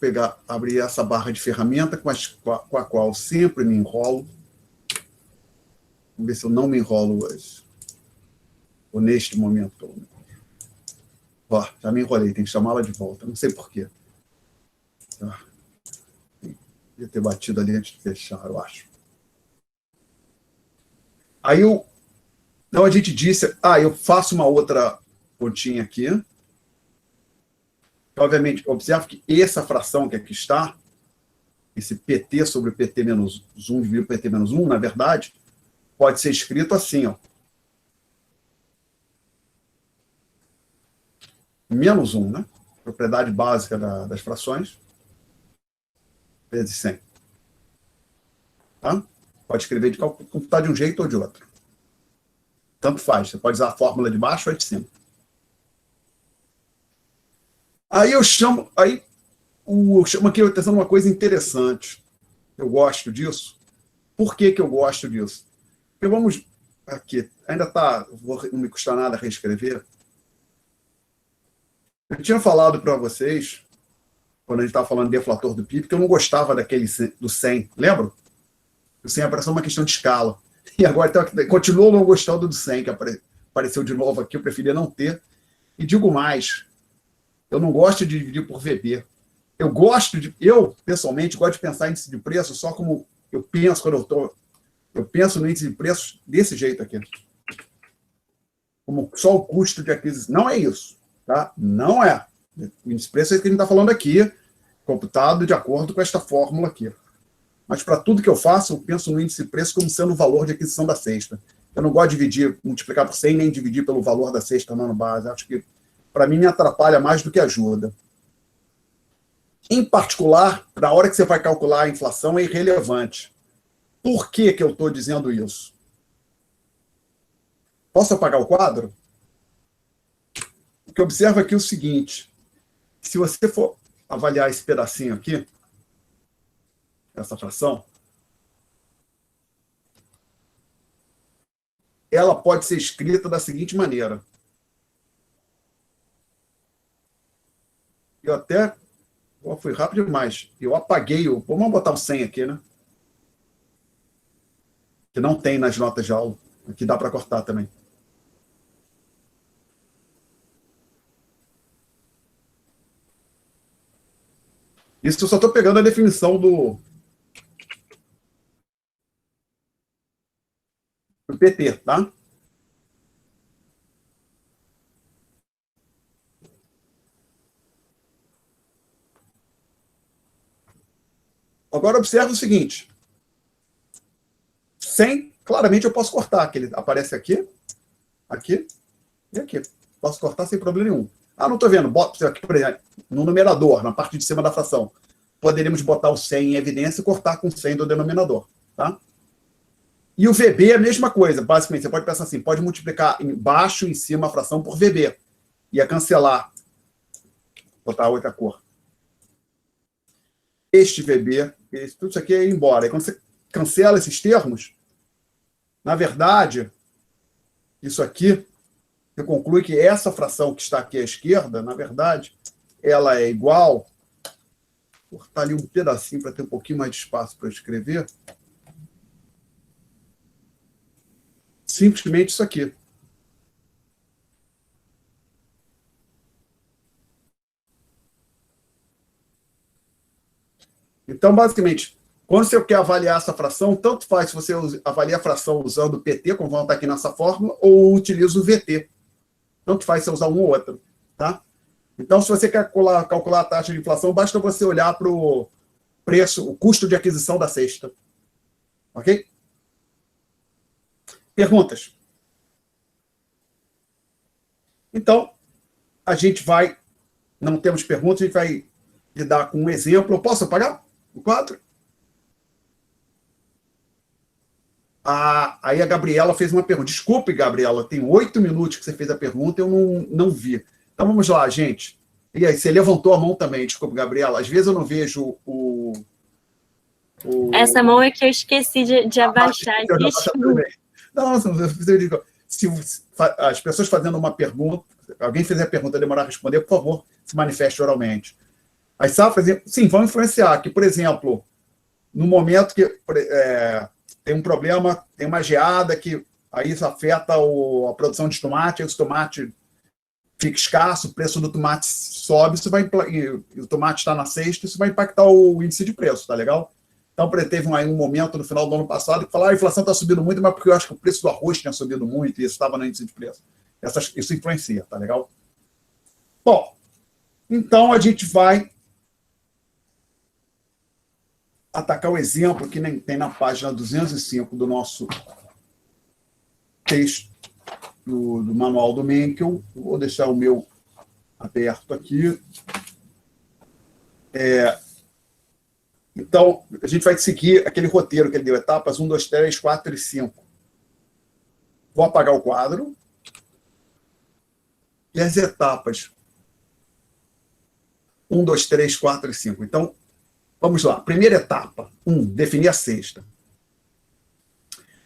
abrir essa barra de ferramenta com a qual sempre me enrolo. Vamos ver se eu não me enrolo hoje. Ou neste momento. Ó, já me enrolei, tem que chamá-la de volta. Não sei porquê. Devia ter batido ali antes de fechar, eu acho. Aí então a gente disse, eu faço uma outra continha aqui. Obviamente, observe que essa fração que aqui está, esse PT sobre PT menos 1 dividido PT menos 1, na verdade, pode ser escrito assim, ó. Menos 1, né? Propriedade básica das frações, vezes 100. Tá? Pode escrever de computar de um jeito ou de outro. Tanto faz. Você pode usar a fórmula de baixo ou de cima. Aí eu chamo aqui a atenção uma coisa interessante. Eu gosto disso. Por que eu gosto disso? Porque vamos aqui, não me custa nada reescrever. Eu tinha falado para vocês, quando a gente estava falando de deflator do PIB, que eu não gostava do 100. Lembra? O 100 apareceu uma questão de escala. E agora então, continuo não gostando do 100, que apareceu de novo aqui, eu preferia não ter. E digo mais, eu não gosto de dividir por VB. Eu pessoalmente, gosto de pensar em índice de preço só como eu penso quando eu penso no índice de preços desse jeito aqui. Como só o custo de aquisição. Não é isso, tá? Não é. O índice de preço é isso que a gente está falando aqui, computado de acordo com esta fórmula aqui. Mas para tudo que eu faço, eu penso no índice de preço como sendo o valor de aquisição da cesta. Eu não gosto de dividir, multiplicar por 100, nem dividir pelo valor da cesta no ano base. Acho que, para mim, me atrapalha mais do que ajuda. Em particular, na hora que você vai calcular a inflação, é irrelevante. Por que que eu estou dizendo isso? Posso apagar o quadro? O que eu observo aqui é o seguinte. Se você for avaliar esse pedacinho aqui, essa fração, ela pode ser escrita da seguinte maneira. Eu até... fui rápido demais. Eu apaguei o... Vamos botar o 100 aqui, né? Que não tem nas notas de aula. Aqui dá para cortar também. Isso eu só estou pegando a definição do PT, tá? Agora observa o seguinte. 100, claramente eu posso cortar, que ele aparece aqui, aqui e aqui. Posso cortar sem problema nenhum. Ah, não estou vendo. Bota aqui, por exemplo, no numerador, na parte de cima da fração. Poderíamos botar o 100 em evidência e cortar com 100 do denominador, tá? E o VB é a mesma coisa. Basicamente, você pode pensar assim, pode multiplicar embaixo e em cima a fração por VB. Ia cancelar. Vou botar outra cor. Este VB, tudo isso aqui é ir embora. E quando você cancela esses termos, na verdade, isso aqui, você conclui que essa fração que está aqui à esquerda, na verdade, ela é igual... Vou cortar ali um pedacinho para ter um pouquinho mais de espaço para escrever. Simplesmente isso aqui. Então, basicamente, quando você quer avaliar essa fração, tanto faz se você avalia a fração usando o PT, como vão estar aqui nessa fórmula, ou utiliza o VT. Tanto faz se você usar um ou outro, tá? Então, se você quer calcular a taxa de inflação, basta você olhar para o preço, o custo de aquisição da cesta. Ok? Perguntas? Então, a gente vai... Não temos perguntas, a gente vai lidar com um exemplo. Eu posso apagar o quadro? Aí a Gabriela fez uma pergunta. Desculpe, Gabriela, tem 8 minutos que você fez a pergunta e eu não vi. Então, vamos lá, gente. E aí, você levantou a mão também. Desculpe, Gabriela. Às vezes eu não vejo o... Essa mão é que eu esqueci de abaixar. Não, se as pessoas fazendo uma pergunta, alguém fizer a pergunta e demorar a responder, por favor, se manifeste oralmente. As safras, sim, vão influenciar. Que, por exemplo, no momento que tem um problema, tem uma geada que aí isso afeta a produção de tomate, aí o tomate fica escasso, o preço do tomate sobe, e o tomate está na cesta, isso vai impactar o índice de preço, tá legal? Então, teve um momento no final do ano passado que falou, a inflação está subindo muito, mas porque eu acho que o preço do arroz tinha subido muito e isso estava no índice de preço. Isso influencia, tá legal? Bom, então a gente vai atacar o exemplo que tem na página 205 do nosso texto do manual do Menkel. Vou deixar o meu aberto aqui. Então, a gente vai seguir aquele roteiro que ele deu, etapas 1, 2, 3, 4 e 5. Vou apagar o quadro. E as etapas 1, 2, 3, 4 e 5. Então, vamos lá. Primeira etapa, 1, definir a cesta.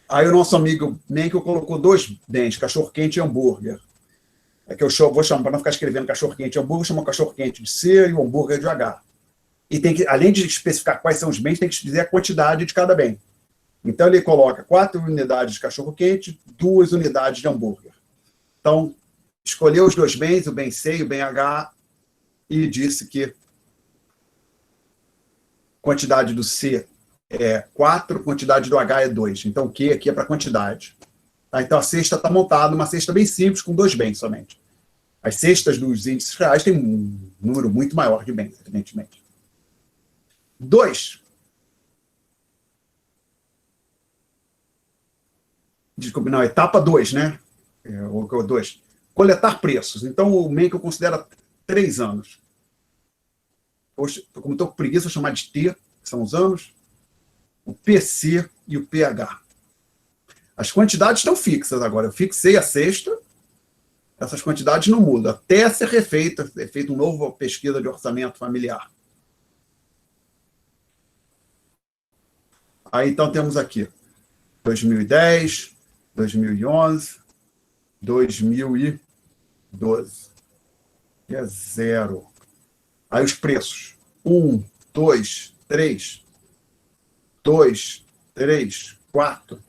Aí o nosso amigo Menkel colocou 2 bens, cachorro-quente e hambúrguer. É que eu vou chamar, para não ficar escrevendo cachorro-quente e hambúrguer, chama cachorro-quente de C e o hambúrguer de H. E tem que, além de especificar quais são os bens, tem que dizer a quantidade de cada bem. Então, ele coloca 4 unidades de cachorro-quente, 2 unidades de hambúrguer. Então, escolheu os 2 bens, o bem C e o bem H, e disse que quantidade do C é 4, quantidade do H é 2. Então, o Q aqui é para quantidade. Tá? Então, a cesta está montada, uma cesta bem simples, com 2 bens somente. As cestas dos índices reais têm um número muito maior de bens, evidentemente. 2. Desculpe, não, etapa 2, né? O 2. Coletar preços. Então, o MEI que eu considero 3 anos. Poxa, como estou com preguiça, vou chamar de T, que são os anos, o PC e o PH. As quantidades estão fixas agora. Eu fixei a cesta, essas quantidades não mudam, até ser refeita, feita uma nova pesquisa de orçamento familiar. Aí, então, temos aqui 2010, 2011, 2012. É 0. Aí os preços. 1, 2, 3. 2, 3, 4.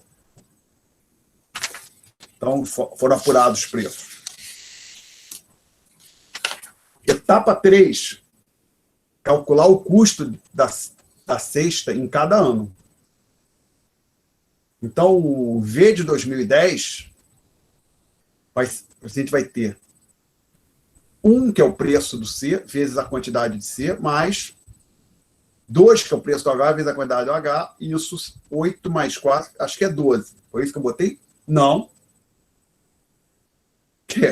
Então, foram apurados os preços. Etapa 3. Calcular o custo da cesta em cada ano. Então, o V de 2010, a gente vai ter 1, que é o preço do C, vezes a quantidade de C, mais 2, que é o preço do H, vezes a quantidade do H, e isso 8 mais 4, acho que é 12. Foi isso que eu botei? Não.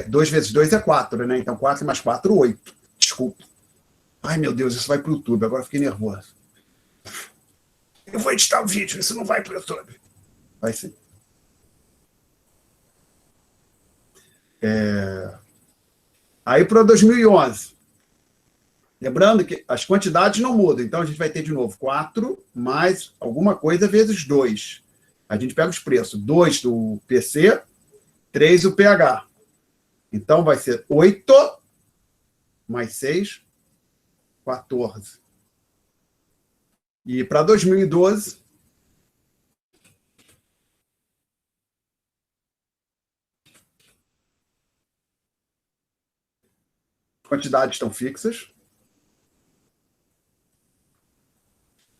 2 vezes 2 é 4, né? Então, 4 mais 4, 8. Desculpa. Ai, meu Deus, isso vai para o YouTube. Agora fiquei nervoso. Eu vou editar o vídeo, isso não vai para o YouTube. Vai sim. Aí para 2011. Lembrando que as quantidades não mudam. Então, a gente vai ter de novo 4 mais alguma coisa vezes 2. A gente pega os preços. 2 do PC, 3 do PH. Então, vai ser 8 mais 6, 14. E para 2012... quantidades estão fixas.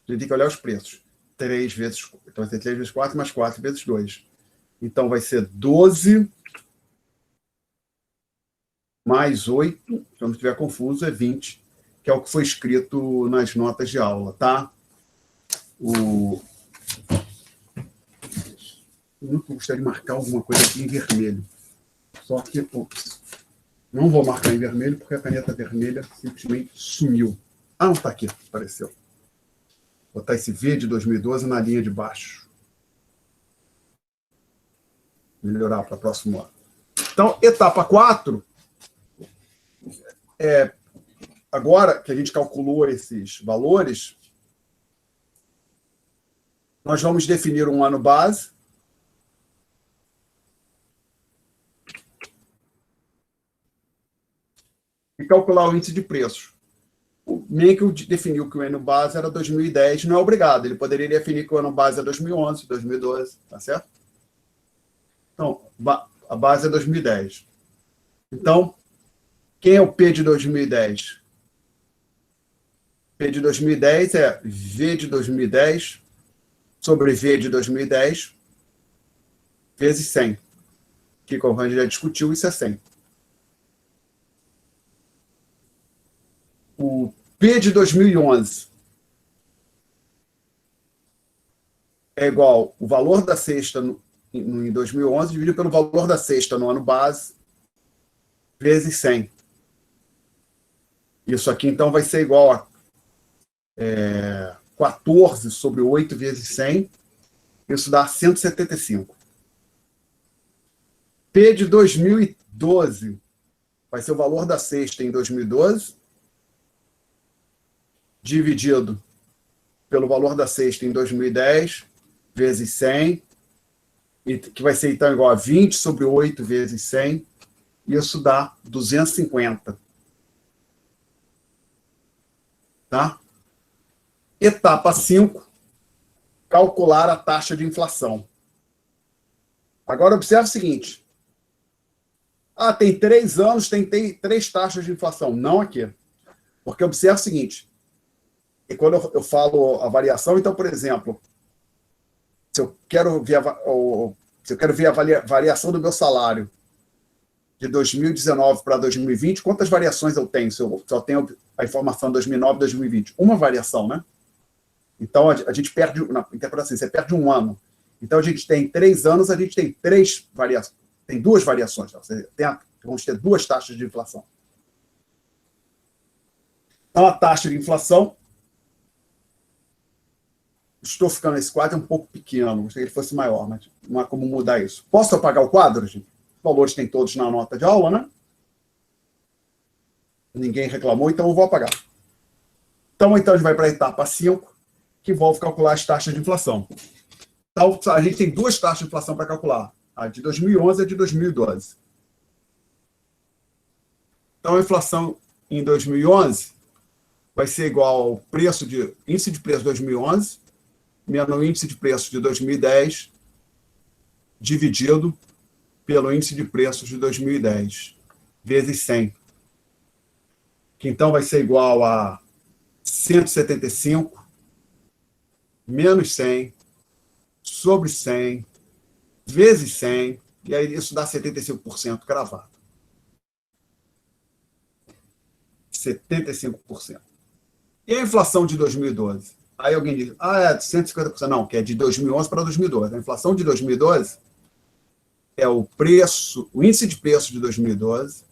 A gente tem que olhar os preços. 3 vezes... Então, vai ser 3 vezes 4 mais 4 vezes 2. Então, vai ser 12 mais 8, se eu não estiver confuso, é 20, que é o que foi escrito nas notas de aula, tá? Eu nunca gostaria de marcar alguma coisa aqui em vermelho. Só que, não vou marcar em vermelho, porque a caneta vermelha simplesmente sumiu. Ah, não está aqui, apareceu. Vou botar esse V de 2012 na linha de baixo. Melhorar para o próximo ano. Então, etapa 4, agora que a gente calculou esses valores, nós vamos definir um ano base. E calcular o índice de preços. O Menkel definiu que o ano base era 2010, não é obrigado. Ele poderia definir que o ano base é 2011, 2012, tá certo? Então, a base é 2010. Então, quem é o P de 2010? P de 2010 é V de 2010 sobre V de 2010 vezes 100. Que, como a gente já discutiu, isso é 100. O P de 2011 é igual o valor da cesta em 2011 dividido pelo valor da cesta no ano base vezes 100. Isso aqui, então, vai ser igual a 14 sobre 8 vezes 100. Isso dá 175. P de 2012 vai ser o valor da cesta em 2012 dividido pelo valor da cesta em 2010, vezes 100, que vai ser, então, igual a 20 sobre 8 vezes 100, isso dá 250. Tá? Etapa 5, calcular a taxa de inflação. Agora, observe o seguinte. Tem 3 anos, tem 3 taxas de inflação. Não aqui. Porque observe o seguinte. E quando eu falo a variação, então, por exemplo, se eu quero ver a variação do meu salário de 2019 para 2020, quantas variações eu tenho? Se eu só tenho a informação 2009 e 2020. Uma variação, né? Então, a gente perde, assim, você perde um ano. Então, a gente tem 3 anos, a gente tem 3 variações. Tem 2 variações. Vamos ter 2 taxas de inflação. Então, a taxa de inflação... Estou ficando nesse quadro, é um pouco pequeno. Gostaria que ele fosse maior, mas não há como mudar isso. Posso apagar o quadro, gente? Os valores tem todos na nota de aula, né? Ninguém reclamou, então eu vou apagar. Então a gente vai para a etapa 5, que envolve calcular as taxas de inflação. Então, a gente tem 2 taxas de inflação para calcular. A de 2011 e a de 2012. Então, a inflação em 2011 vai ser igual ao índice de preço de 2011 menos o índice de preço de 2010, dividido pelo índice de preços de 2010, vezes 100. Que então vai ser igual a 175 menos 100 sobre 100 vezes 100, e aí isso dá 75% cravado. 75%. E a inflação de 2012? Aí alguém diz, é 150%. Não, que é de 2011 para 2012. A inflação de 2012 é o índice de preço de 2012,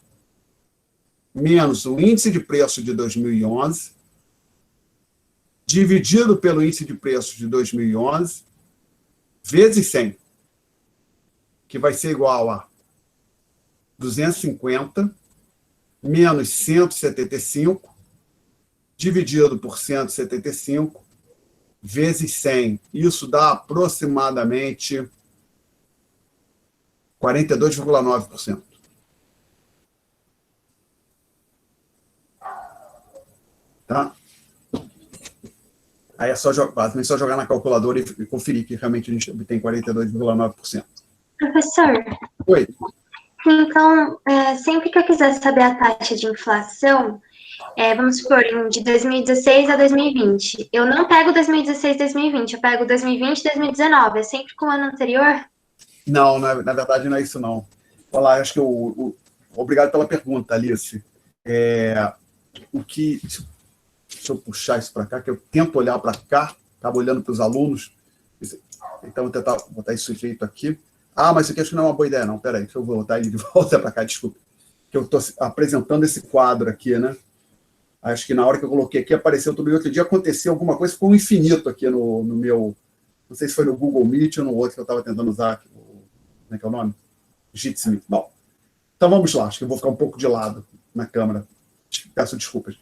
menos o índice de preço de 2011, dividido pelo índice de preço de 2011, vezes 100, que vai ser igual a 250 menos 175, dividido por 175, vezes 100. Isso dá aproximadamente 42,9%. Tá? Aí é só jogar na calculadora e conferir que realmente a gente obtém 42,9%. Professor, Oi. então, sempre que eu quiser saber a taxa de inflação, vamos supor, de 2016 a 2020, eu não pego 2016 2020, eu pego 2020 e 2019, é sempre com o ano anterior? Não, na verdade não é isso, não. Olá, acho que obrigado pela pergunta, Alice. Deixa eu puxar isso para cá, que eu tento olhar para cá, estava olhando para os alunos, então vou tentar botar esse sujeito aqui. Mas isso aqui acho que não é uma boa ideia, não. Peraí, deixa eu botar ele de volta para cá, desculpa. Que eu estou apresentando esse quadro aqui, né? Acho que na hora que eu coloquei aqui, apareceu tudo. Outro dia aconteceu alguma coisa, ficou um infinito aqui no meu... Não sei se foi no Google Meet ou no outro que eu estava tentando usar. Como é que é o nome? Jitsi Meet. Bom, então vamos lá. Acho que eu vou ficar um pouco de lado na câmera. Peço desculpas.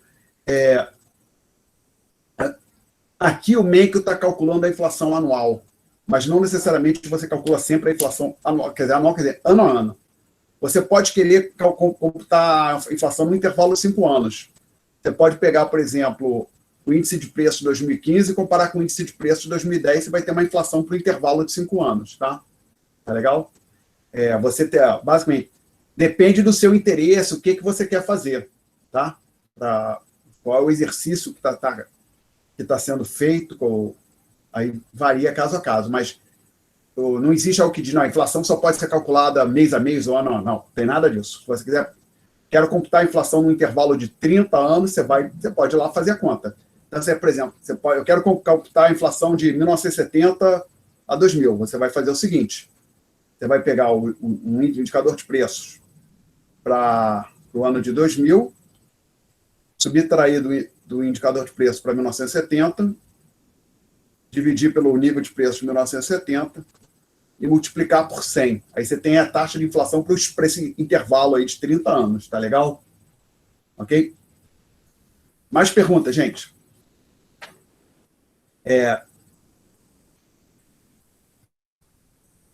Aqui o Menkel está calculando a inflação anual, mas não necessariamente você calcula sempre a inflação anual, quer dizer, ano a ano. Você pode querer computar a inflação no intervalo de 5 anos. Você pode pegar, por exemplo, o índice de preço de 2015 e comparar com o índice de preço de 2010, você vai ter uma inflação para o intervalo de 5 anos, tá? Tá legal? Basicamente, depende do seu interesse, o que você quer fazer, tá? Qual é o exercício que está sendo feito, aí varia caso a caso, mas não existe algo que diz, não, a inflação só pode ser calculada mês a mês ou ano a ano, não tem nada disso. Se você quiser, quero computar a inflação no intervalo de 30 anos, você pode ir lá fazer a conta. Então, por exemplo, eu quero computar a inflação de 1970 a 2000, você vai fazer o seguinte, você vai pegar um indicador de preços para o ano de 2000, subtrair do indicador de preço para 1970, dividir pelo nível de preço de 1970 e multiplicar por 100. Aí você tem a taxa de inflação para esse intervalo aí de 30 anos, tá legal? Ok? Mais perguntas, gente?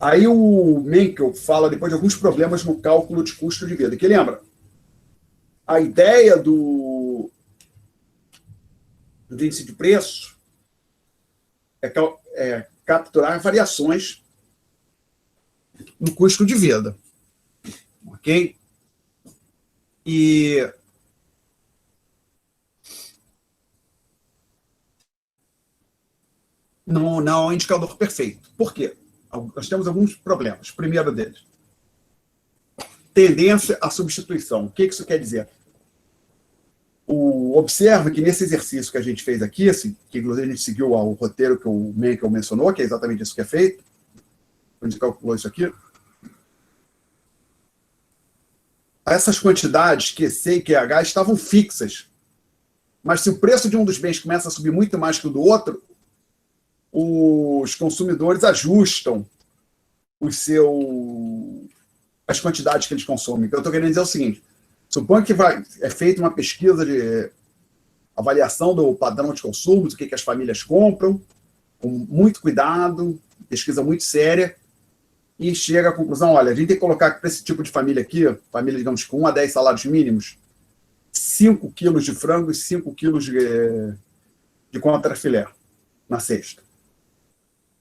Aí o Menkel fala depois de alguns problemas no cálculo de custo de vida. Que lembra? A ideia do índice de preço é capturar variações no custo de vida. Ok? E não é um indicador perfeito. Por quê? Nós temos alguns problemas. Primeiro deles, tendência à substituição. O que isso quer dizer? Observe que nesse exercício que a gente fez aqui, que inclusive a gente seguiu o roteiro que o Menkel mencionou, que é exatamente isso que é feito, a gente calculou isso aqui. Essas quantidades QC e QH estavam fixas. Mas se o preço de um dos bens começa a subir muito mais que o do outro, os consumidores ajustam as quantidades que eles consomem. Então, eu estou querendo dizer o seguinte: suponha que é feita uma pesquisa de avaliação do padrão de consumo, do que as famílias compram, com muito cuidado, pesquisa muito séria, e chega à conclusão: olha, a gente tem que colocar para esse tipo de família aqui, família, digamos, com 1 a 10 salários mínimos, 5 quilos de frango e 5 quilos de contrafilé na cesta.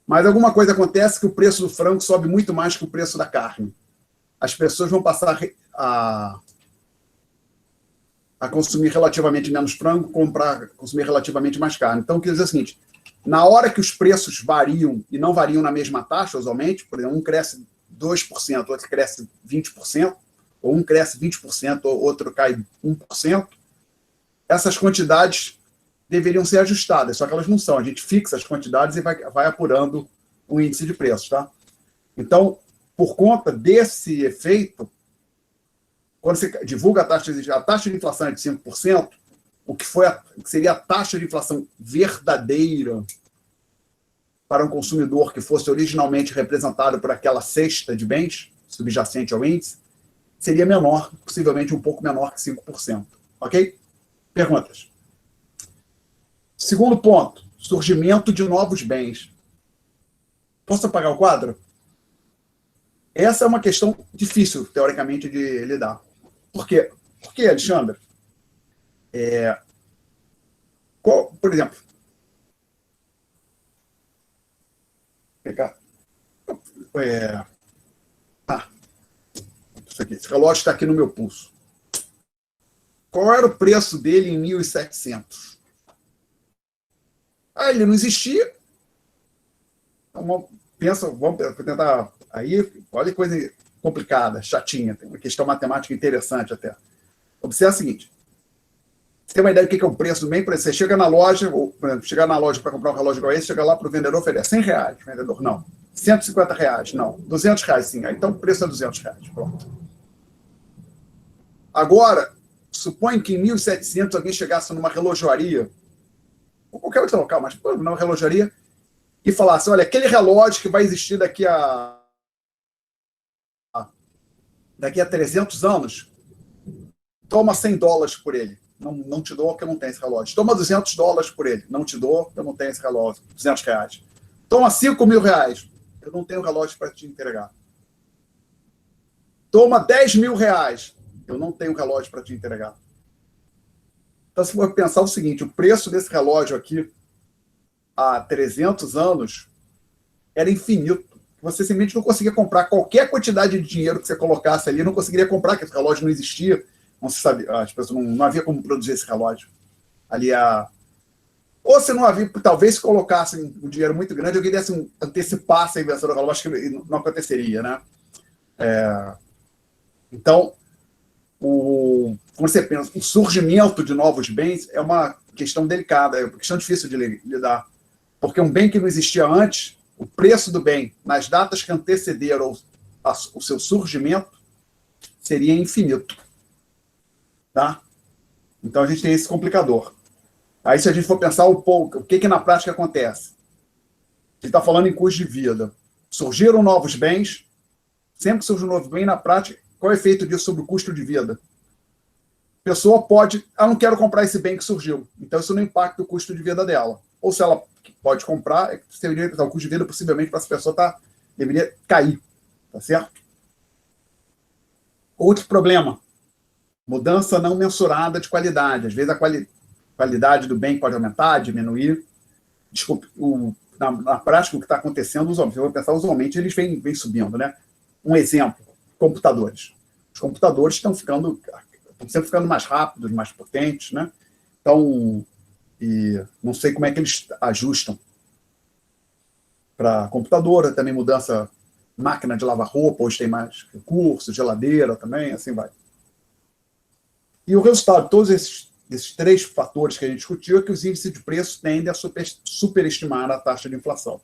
Mas alguma coisa acontece que o preço do frango sobe muito mais que o preço da carne. As pessoas vão passar a consumir relativamente menos frango, consumir relativamente mais carne. Então, quer dizer o seguinte: na hora que os preços variam e não variam na mesma taxa, usualmente, por exemplo, um cresce 2%, outro cresce 20%, ou um cresce 20%, ou outro cai 1%, essas quantidades deveriam ser ajustadas, só que elas não são. A gente fixa as quantidades e vai apurando o índice de preços, tá? Então, por conta desse efeito, quando você divulga a taxa de inflação é de 5%, o que seria a taxa de inflação verdadeira para um consumidor que fosse originalmente representado por aquela cesta de bens subjacente ao índice, seria menor, possivelmente um pouco menor que 5%. Ok? Perguntas? Segundo ponto, surgimento de novos bens. Posso apagar o quadro? Essa é uma questão difícil, teoricamente, de lidar. Por quê? Por quê, Alexandre? Por exemplo, isso aqui, esse relógio está aqui no meu pulso. Qual era o preço dele em 1.700? Ele não existia. Então, vamos tentar. Aí, olha que coisa complicada, chatinha, tem uma questão matemática interessante até. Observe o seguinte: você tem uma ideia do que é o preço do bem? Você chega na loja, ou, por exemplo, chegar na loja para comprar um relógio igual esse, chega lá para o vendedor, oferece R$100, vendedor, não. R$150, não. R$200, sim. Então o preço é R$200, pronto. Agora, suponha que em 1.700 alguém chegasse numa relojoaria, ou qualquer outro local, mas numa relojoaria, e falasse: olha, aquele relógio que vai existir daqui a 300 anos, toma $100 por ele. Não te dou, porque eu não tenho esse relógio. Toma $200 por ele. Não te dou, porque eu não tenho esse relógio. R$200. Toma R$5.000. Eu não tenho relógio para te entregar. Toma R$10.000. Eu não tenho relógio para te entregar. Então, se for pensar o seguinte: o preço desse relógio aqui, há 300 anos, era infinito. Você simplesmente não conseguia comprar qualquer quantidade de dinheiro que você colocasse ali, não conseguiria comprar, porque esse relógio não existia. Não se sabia, as pessoas não havia como produzir esse relógio. Ali ou se não havia, talvez se colocassem um dinheiro muito grande, eu queria antecipasse a invenção do relógio, acho que não aconteceria, né? Então, quando você pensa, o surgimento de novos bens é uma questão delicada, é uma questão difícil de lidar. Porque um bem que não existia antes, o preço do bem, nas datas que antecederam o seu surgimento, seria infinito. Tá? Então, a gente tem esse complicador. Aí, se a gente for pensar o que na prática acontece? A gente está falando em custo de vida. Surgiram novos bens, sempre que surge um novo bem, na prática, qual é o efeito disso sobre o custo de vida? A pessoa pode, não quero comprar esse bem que surgiu, então isso não impacta o custo de vida dela. Ou se ela pode comprar, o custo de vida possivelmente para essa pessoa deveria cair, tá certo? Outro problema: mudança não mensurada de qualidade. Às vezes a qualidade do bem pode aumentar, diminuir. Desculpe, na prática, o que está acontecendo, se eu vou pensar, usualmente eles vêm subindo, né? Um exemplo, computadores. Os computadores estão sempre ficando mais rápidos, mais potentes, né? Então, e não sei como é que eles ajustam para computador, também mudança, máquina de lavar roupa, hoje tem mais recursos, geladeira também, assim vai. E o resultado de todos esses 3 fatores que a gente discutiu é que os índices de preço tendem a superestimar a taxa de inflação.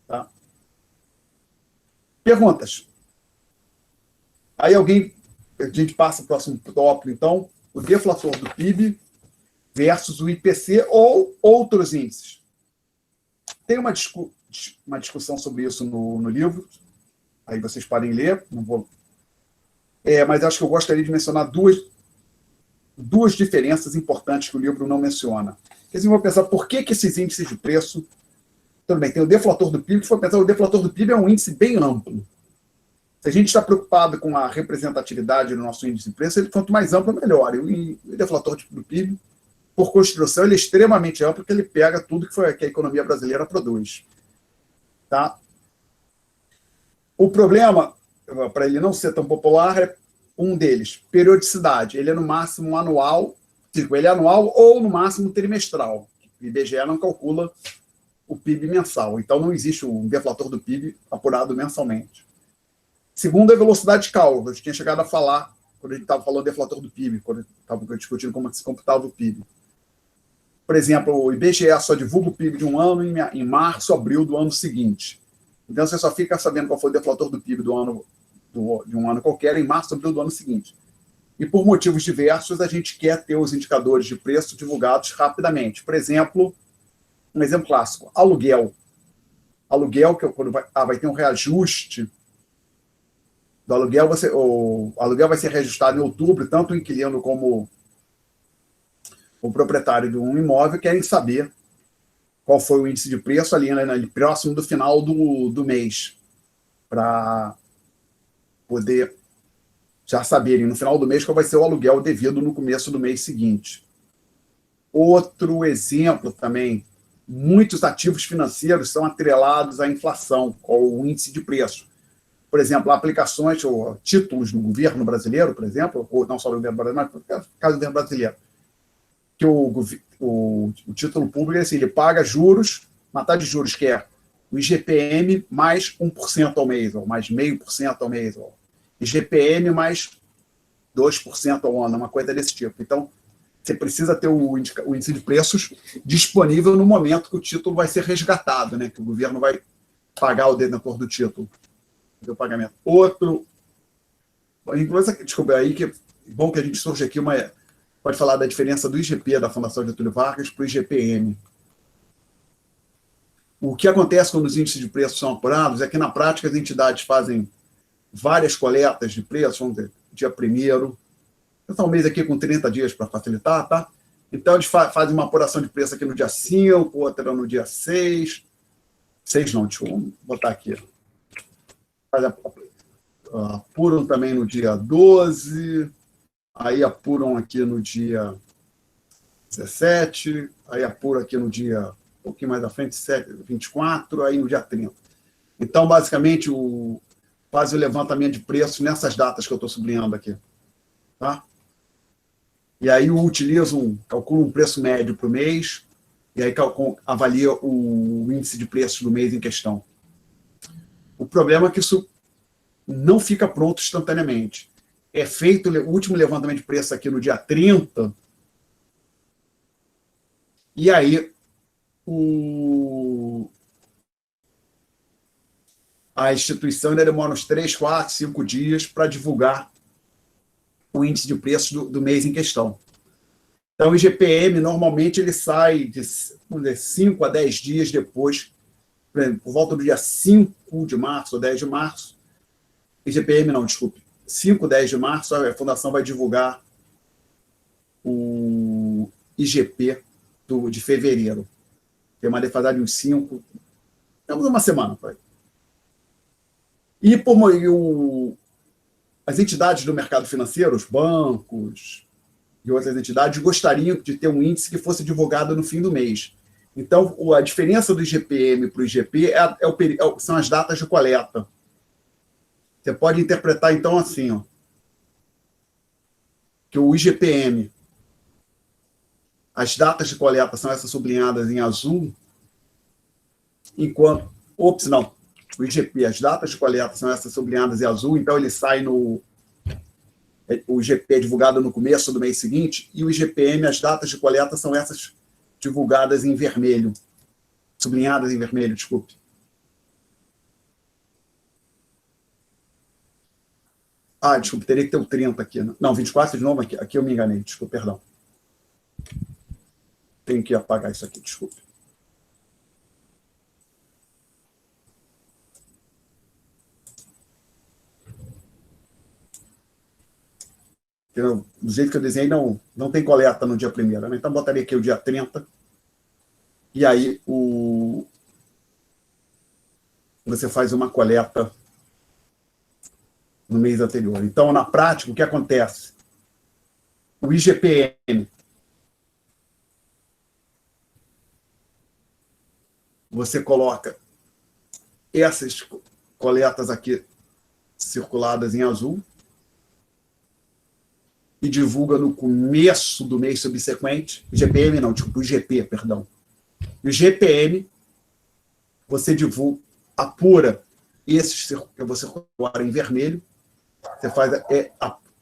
Tá? Perguntas? Aí a gente passa para o próximo tópico, então, o deflator do PIB versus o IPC ou outros índices. Tem uma discussão sobre isso no livro, aí vocês podem ler, não vou... mas acho que eu gostaria de mencionar duas diferenças importantes que o livro não menciona. Porque assim, vou pensar por que esses índices de preço... Tudo bem, tem o deflator do PIB, se for pensar, o deflator do PIB é um índice bem amplo. Se a gente está preocupado com a representatividade do nosso índice de preço, quanto mais amplo, melhor. E o deflator do PIB, por construção, ele é extremamente amplo, porque ele pega tudo que a economia brasileira produz. Tá? O problema, para ele não ser tão popular, é um deles, periodicidade. Ele é no máximo anual, ele é anual ou no máximo trimestral. O IBGE não calcula o PIB mensal, então não existe um deflator do PIB apurado mensalmente. Segundo, a velocidade de cálculo. Eu tinha chegado a falar, quando a gente estava falando do deflator do PIB, quando estava discutindo como se computava o PIB. Por exemplo, o IBGE só divulga o PIB de um ano em março, abril do ano seguinte. Então, você só fica sabendo qual foi o deflator do PIB de um ano qualquer em março, abril do ano seguinte. E por motivos diversos, a gente quer ter os indicadores de preço divulgados rapidamente. Por exemplo, um exemplo clássico, aluguel. Aluguel, que quando vai ter um reajuste do aluguel, o aluguel vai ser reajustado em outubro, tanto o inquilino como o proprietário de um imóvel querem saber qual foi o índice de preço ali próximo do final do mês, para poder já saberem no final do mês qual vai ser o aluguel devido no começo do mês seguinte. Outro exemplo também, muitos ativos financeiros são atrelados à inflação, ou o índice de preço. Por exemplo, aplicações ou títulos do governo brasileiro, por exemplo, ou não só do governo brasileiro, mas no caso do governo brasileiro, que o título público assim, ele paga juros, uma taxa de juros que é o IGPM mais 1% ao mês, ou mais 0,5% ao mês, ou IGPM mais 2% ao ano, uma coisa desse tipo. Então, você precisa ter o índice de preços disponível no momento que o título vai ser resgatado, né? Que o governo vai pagar o detentor do título, do pagamento. Outro, desculpa, aí que bom que a gente surge aqui pode falar da diferença do IGP da Fundação Getúlio Vargas para o IGPM. O que acontece quando os índices de preços são apurados é que, na prática, as entidades fazem várias coletas de preços, vamos dizer, dia 1º, então um mês aqui com 30 dias para facilitar, tá? Então, eles fazem uma apuração de preço aqui no dia 5, outra no dia 6. 6 não, deixa eu botar aqui. Apuram também no dia 12, aí apuram aqui no dia 17, aí apuram aqui no dia, um pouquinho mais à frente, 24, aí no dia 30. Então, basicamente, faz o levantamento de preços nessas datas que eu estou sublinhando aqui. Tá? E aí calcula um preço médio para o mês, e aí avalia o índice de preços do mês em questão. O problema é que isso não fica pronto instantaneamente. É feito o último levantamento de preço aqui no dia 30, e aí a instituição ainda demora uns 3, 4, 5 dias para divulgar o índice de preços do mês em questão. Então, o IGPM, normalmente, ele sai de 5 a 10 dias depois, por exemplo, por volta do dia 5 de março ou 10 de março, IGPM não, desculpe, 5, 10 de março, a Fundação vai divulgar o IGP de fevereiro. Tem uma defasagem de uns 5, temos uma semana. E as entidades do mercado financeiro, os bancos e outras entidades, gostariam de ter um índice que fosse divulgado no fim do mês. Então, a diferença do IGPM para o IGP são as datas de coleta. Você pode interpretar, então, assim, ó, que o IGPM, as datas de coleta são essas sublinhadas em azul, enquanto... Ops, não. O IGP, as datas de coleta são essas sublinhadas em azul, então ele sai no... O IGP é divulgado no começo do mês seguinte, e o IGPM, as datas de coleta são essas divulgadas em vermelho. Sublinhadas em vermelho, desculpe. Ah, desculpe, teria que ter o 30 aqui. Não, 24 de novo, aqui eu me enganei, desculpe, perdão. Tenho que apagar isso aqui, desculpe. Do jeito que eu desenhei, não tem coleta no dia 1º, né? Então, botaria aqui o dia 30. E aí, você faz uma coleta no mês anterior. Então, na prática, o que acontece? O IGPM, você coloca essas coletas aqui circuladas em azul e divulga no começo do mês subsequente. IGPM não, desculpa, o IGP, perdão. O IGPM, você divulga, apura esses que você agora em vermelho. Você faz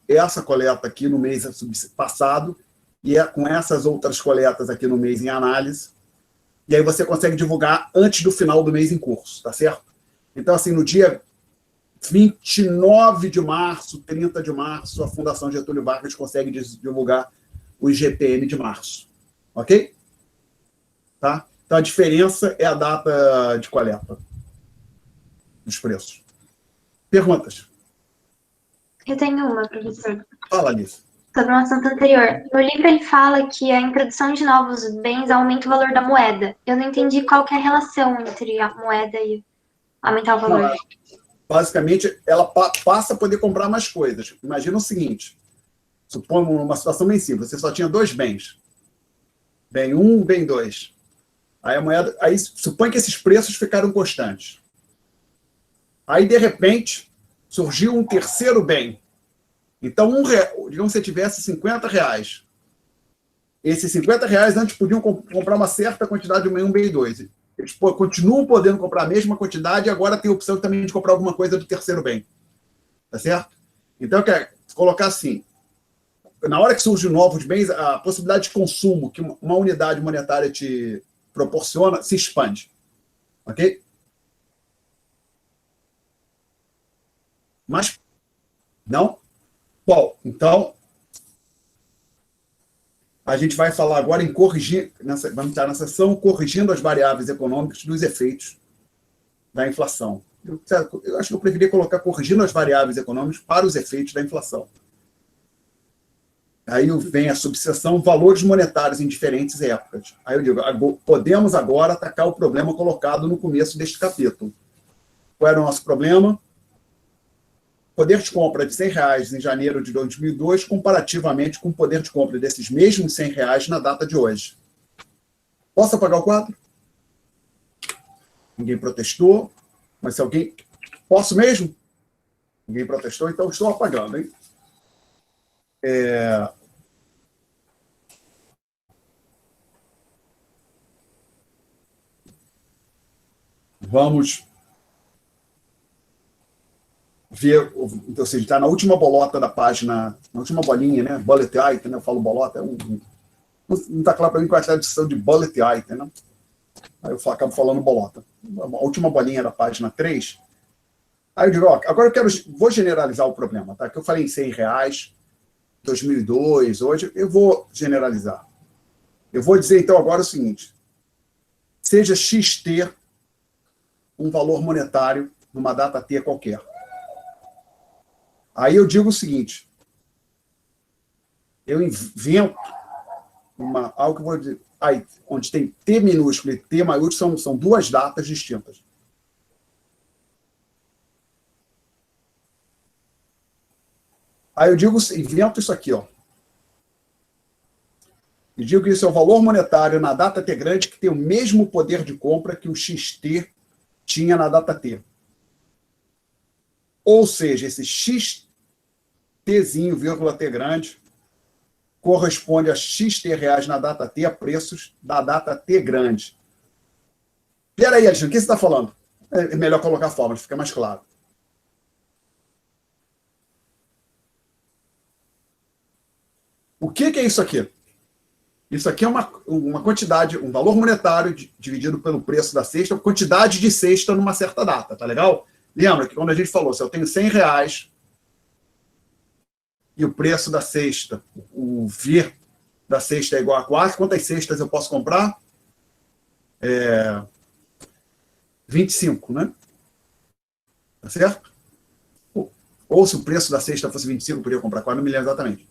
essa coleta aqui no mês passado e com essas outras coletas aqui no mês em análise. E aí você consegue divulgar antes do final do mês em curso, tá certo? Então, assim, no dia 29 de março, 30 de março, a Fundação Getúlio Vargas consegue divulgar o IGPM de março. Ok? Tá? Então, a diferença é a data de coleta dos preços. Perguntas? Eu tenho uma, professor. Fala, Alice. Sobre um assunto anterior. No livro ele fala que a introdução de novos bens aumenta o valor da moeda. Eu não entendi qual que é a relação entre a moeda e aumentar o valor. Não, basicamente, ela passa a poder comprar mais coisas. Imagina o seguinte, suponha uma situação bem simples, você só tinha 2 bens. Bem 1, bem 2. Aí a moeda, supõe que esses preços ficaram constantes. Aí, de repente, surgiu um terceiro bem. Então, digamos que você tivesse 50 reais. Esses 50 reais antes podiam comprar uma certa quantidade de um bem 2. Eles continuam podendo comprar a mesma quantidade e agora tem a opção também de comprar alguma coisa do terceiro bem. Tá certo? Então, eu quero colocar assim, na hora que surgem novos bens, a possibilidade de consumo que uma unidade monetária te proporciona se expande. Ok? Mas, não? Bom, então, a gente vai falar agora em corrigir, vamos estar na seção corrigindo as variáveis econômicas dos efeitos da inflação. Eu acho que eu preferia colocar corrigindo as variáveis econômicas para os efeitos da inflação. Aí vem a subseção valores monetários em diferentes épocas. Aí eu digo, podemos agora atacar o problema colocado no começo deste capítulo. Qual era o nosso problema? Poder de compra de R$100 em janeiro de 2002, comparativamente com o poder de compra desses mesmos R$100 na data de hoje. Posso apagar o quadro? Ninguém protestou, mas se alguém... Posso mesmo? Ninguém protestou, então estou apagando, hein? Vamos ver, ou seja, está na última bolota da página, na última bolinha, né? Bullet item, né? Eu falo bolota, não está claro para mim qual é a tradução de bullet item, né? Aí eu acabo falando bolota. A última bolinha da página 3. Aí eu digo, ó, agora vou generalizar o problema, tá? Que eu falei em R$100, 2002, hoje, eu vou generalizar. Eu vou dizer, então, agora o seguinte, seja XT um valor monetário numa data T qualquer. Aí eu digo o seguinte, eu invento algo que eu vou dizer, aí, onde tem T minúsculo e T maiúsculo são 2 datas distintas. Aí eu digo, invento isso aqui, ó. E digo que isso é o valor monetário na data T grande que tem o mesmo poder de compra que o XT tinha na data T. Ou seja, esse XTzinho, vírgula T grande, corresponde a XT reais na data T a preços da data T grande. Peraí, Alexandre, o que você está falando? É melhor colocar a fórmula, fica mais claro. O que é isso aqui? Isso aqui é uma quantidade, um valor monetário dividido pelo preço da cesta, quantidade de cesta numa certa data, tá legal? Lembra que quando a gente falou, se eu tenho 100 reais e o preço da cesta, o V da cesta é igual a 4, quantas cestas eu posso comprar? 25, né? Tá certo? Ou se o preço da cesta fosse 25, eu poderia comprar 4, não me lembro exatamente.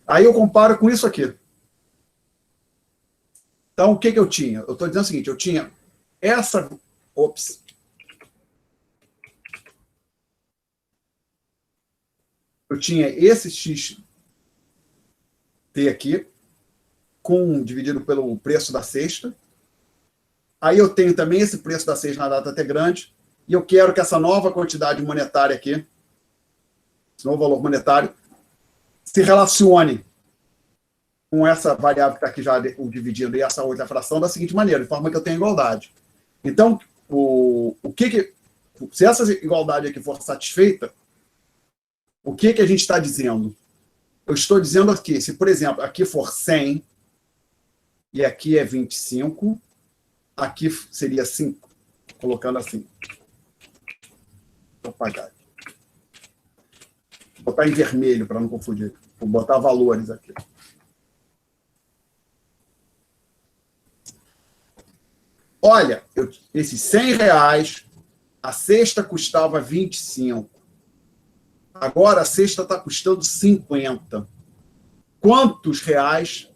Aí eu comparo com isso aqui. Então, o que eu tinha? Eu estou dizendo o seguinte, eu tinha essa... Ops. Eu tinha esse XT aqui, dividido pelo preço da cesta. Aí eu tenho também esse preço da cesta na data T grande, e eu quero que essa nova quantidade monetária aqui, esse novo valor monetário, se relacione com essa variável que está aqui já dividindo e essa outra fração da seguinte maneira, de forma que eu tenha igualdade. Então, se essa igualdade aqui for satisfeita, o que a gente está dizendo? Eu estou dizendo aqui, se, por exemplo, aqui for 100 e aqui é 25, aqui seria 5, colocando assim. Vou apagar. Vou botar em vermelho para não confundir. Vou botar valores aqui. Olha, esses 100 reais, a cesta custava 25. Agora a cesta está custando 50. Quantos reais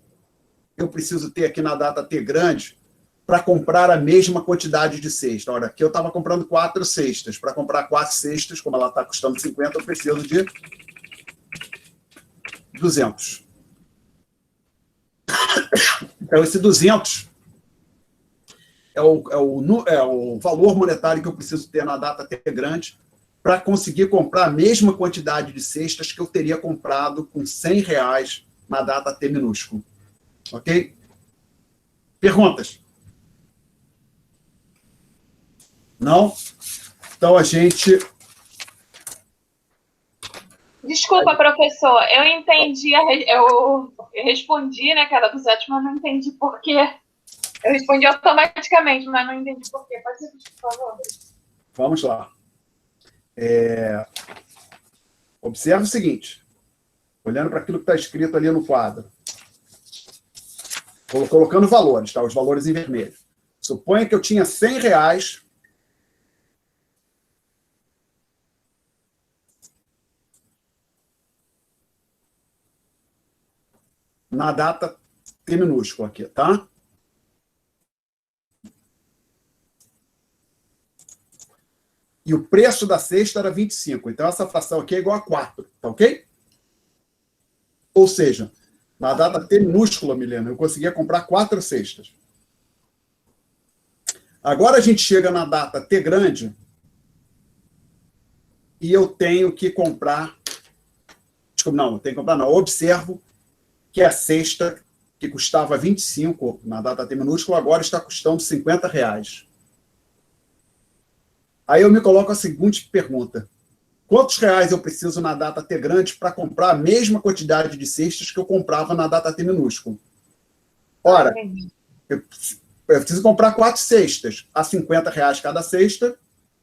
eu preciso ter aqui na data T grande para comprar a mesma quantidade de cesta? Olha, aqui eu estava comprando 4 cestas. Para comprar 4 cestas, como ela está custando 50, eu preciso de 200. Então, esse 200 é o valor monetário que eu preciso ter na data T grande para conseguir comprar a mesma quantidade de cestas que eu teria comprado com 100 reais na data T minúsculo. Ok? Perguntas? Não? Então a gente... Desculpa, professor, eu entendi, eu respondi, né, que era do sétimo, mas não entendi por quê. Eu respondi automaticamente, mas não entendi por quê. Pode ser, por favor? Vamos lá. Observe o seguinte, olhando para aquilo que está escrito ali no quadro, colocando valores, tá? Os valores em vermelho. Suponha que eu tinha 100 reais na data T minúscula aqui, tá? E o preço da cesta era 25. Então, essa fração aqui é igual a 4. Tá ok? Ou seja, na data T minúscula, Milena, eu conseguia comprar 4 cestas. Agora a gente chega na data T grande e eu tenho que comprar... Desculpa, não, eu tenho que comprar, não. Eu observo que a cesta que custava 25 na data T minúscula agora está custando 50 reais. Aí eu me coloco a seguinte pergunta. Quantos reais eu preciso na data T grande para comprar a mesma quantidade de cestas que eu comprava na data T minúsculo? Ora, eu preciso comprar 4 cestas. A 50 reais cada cesta,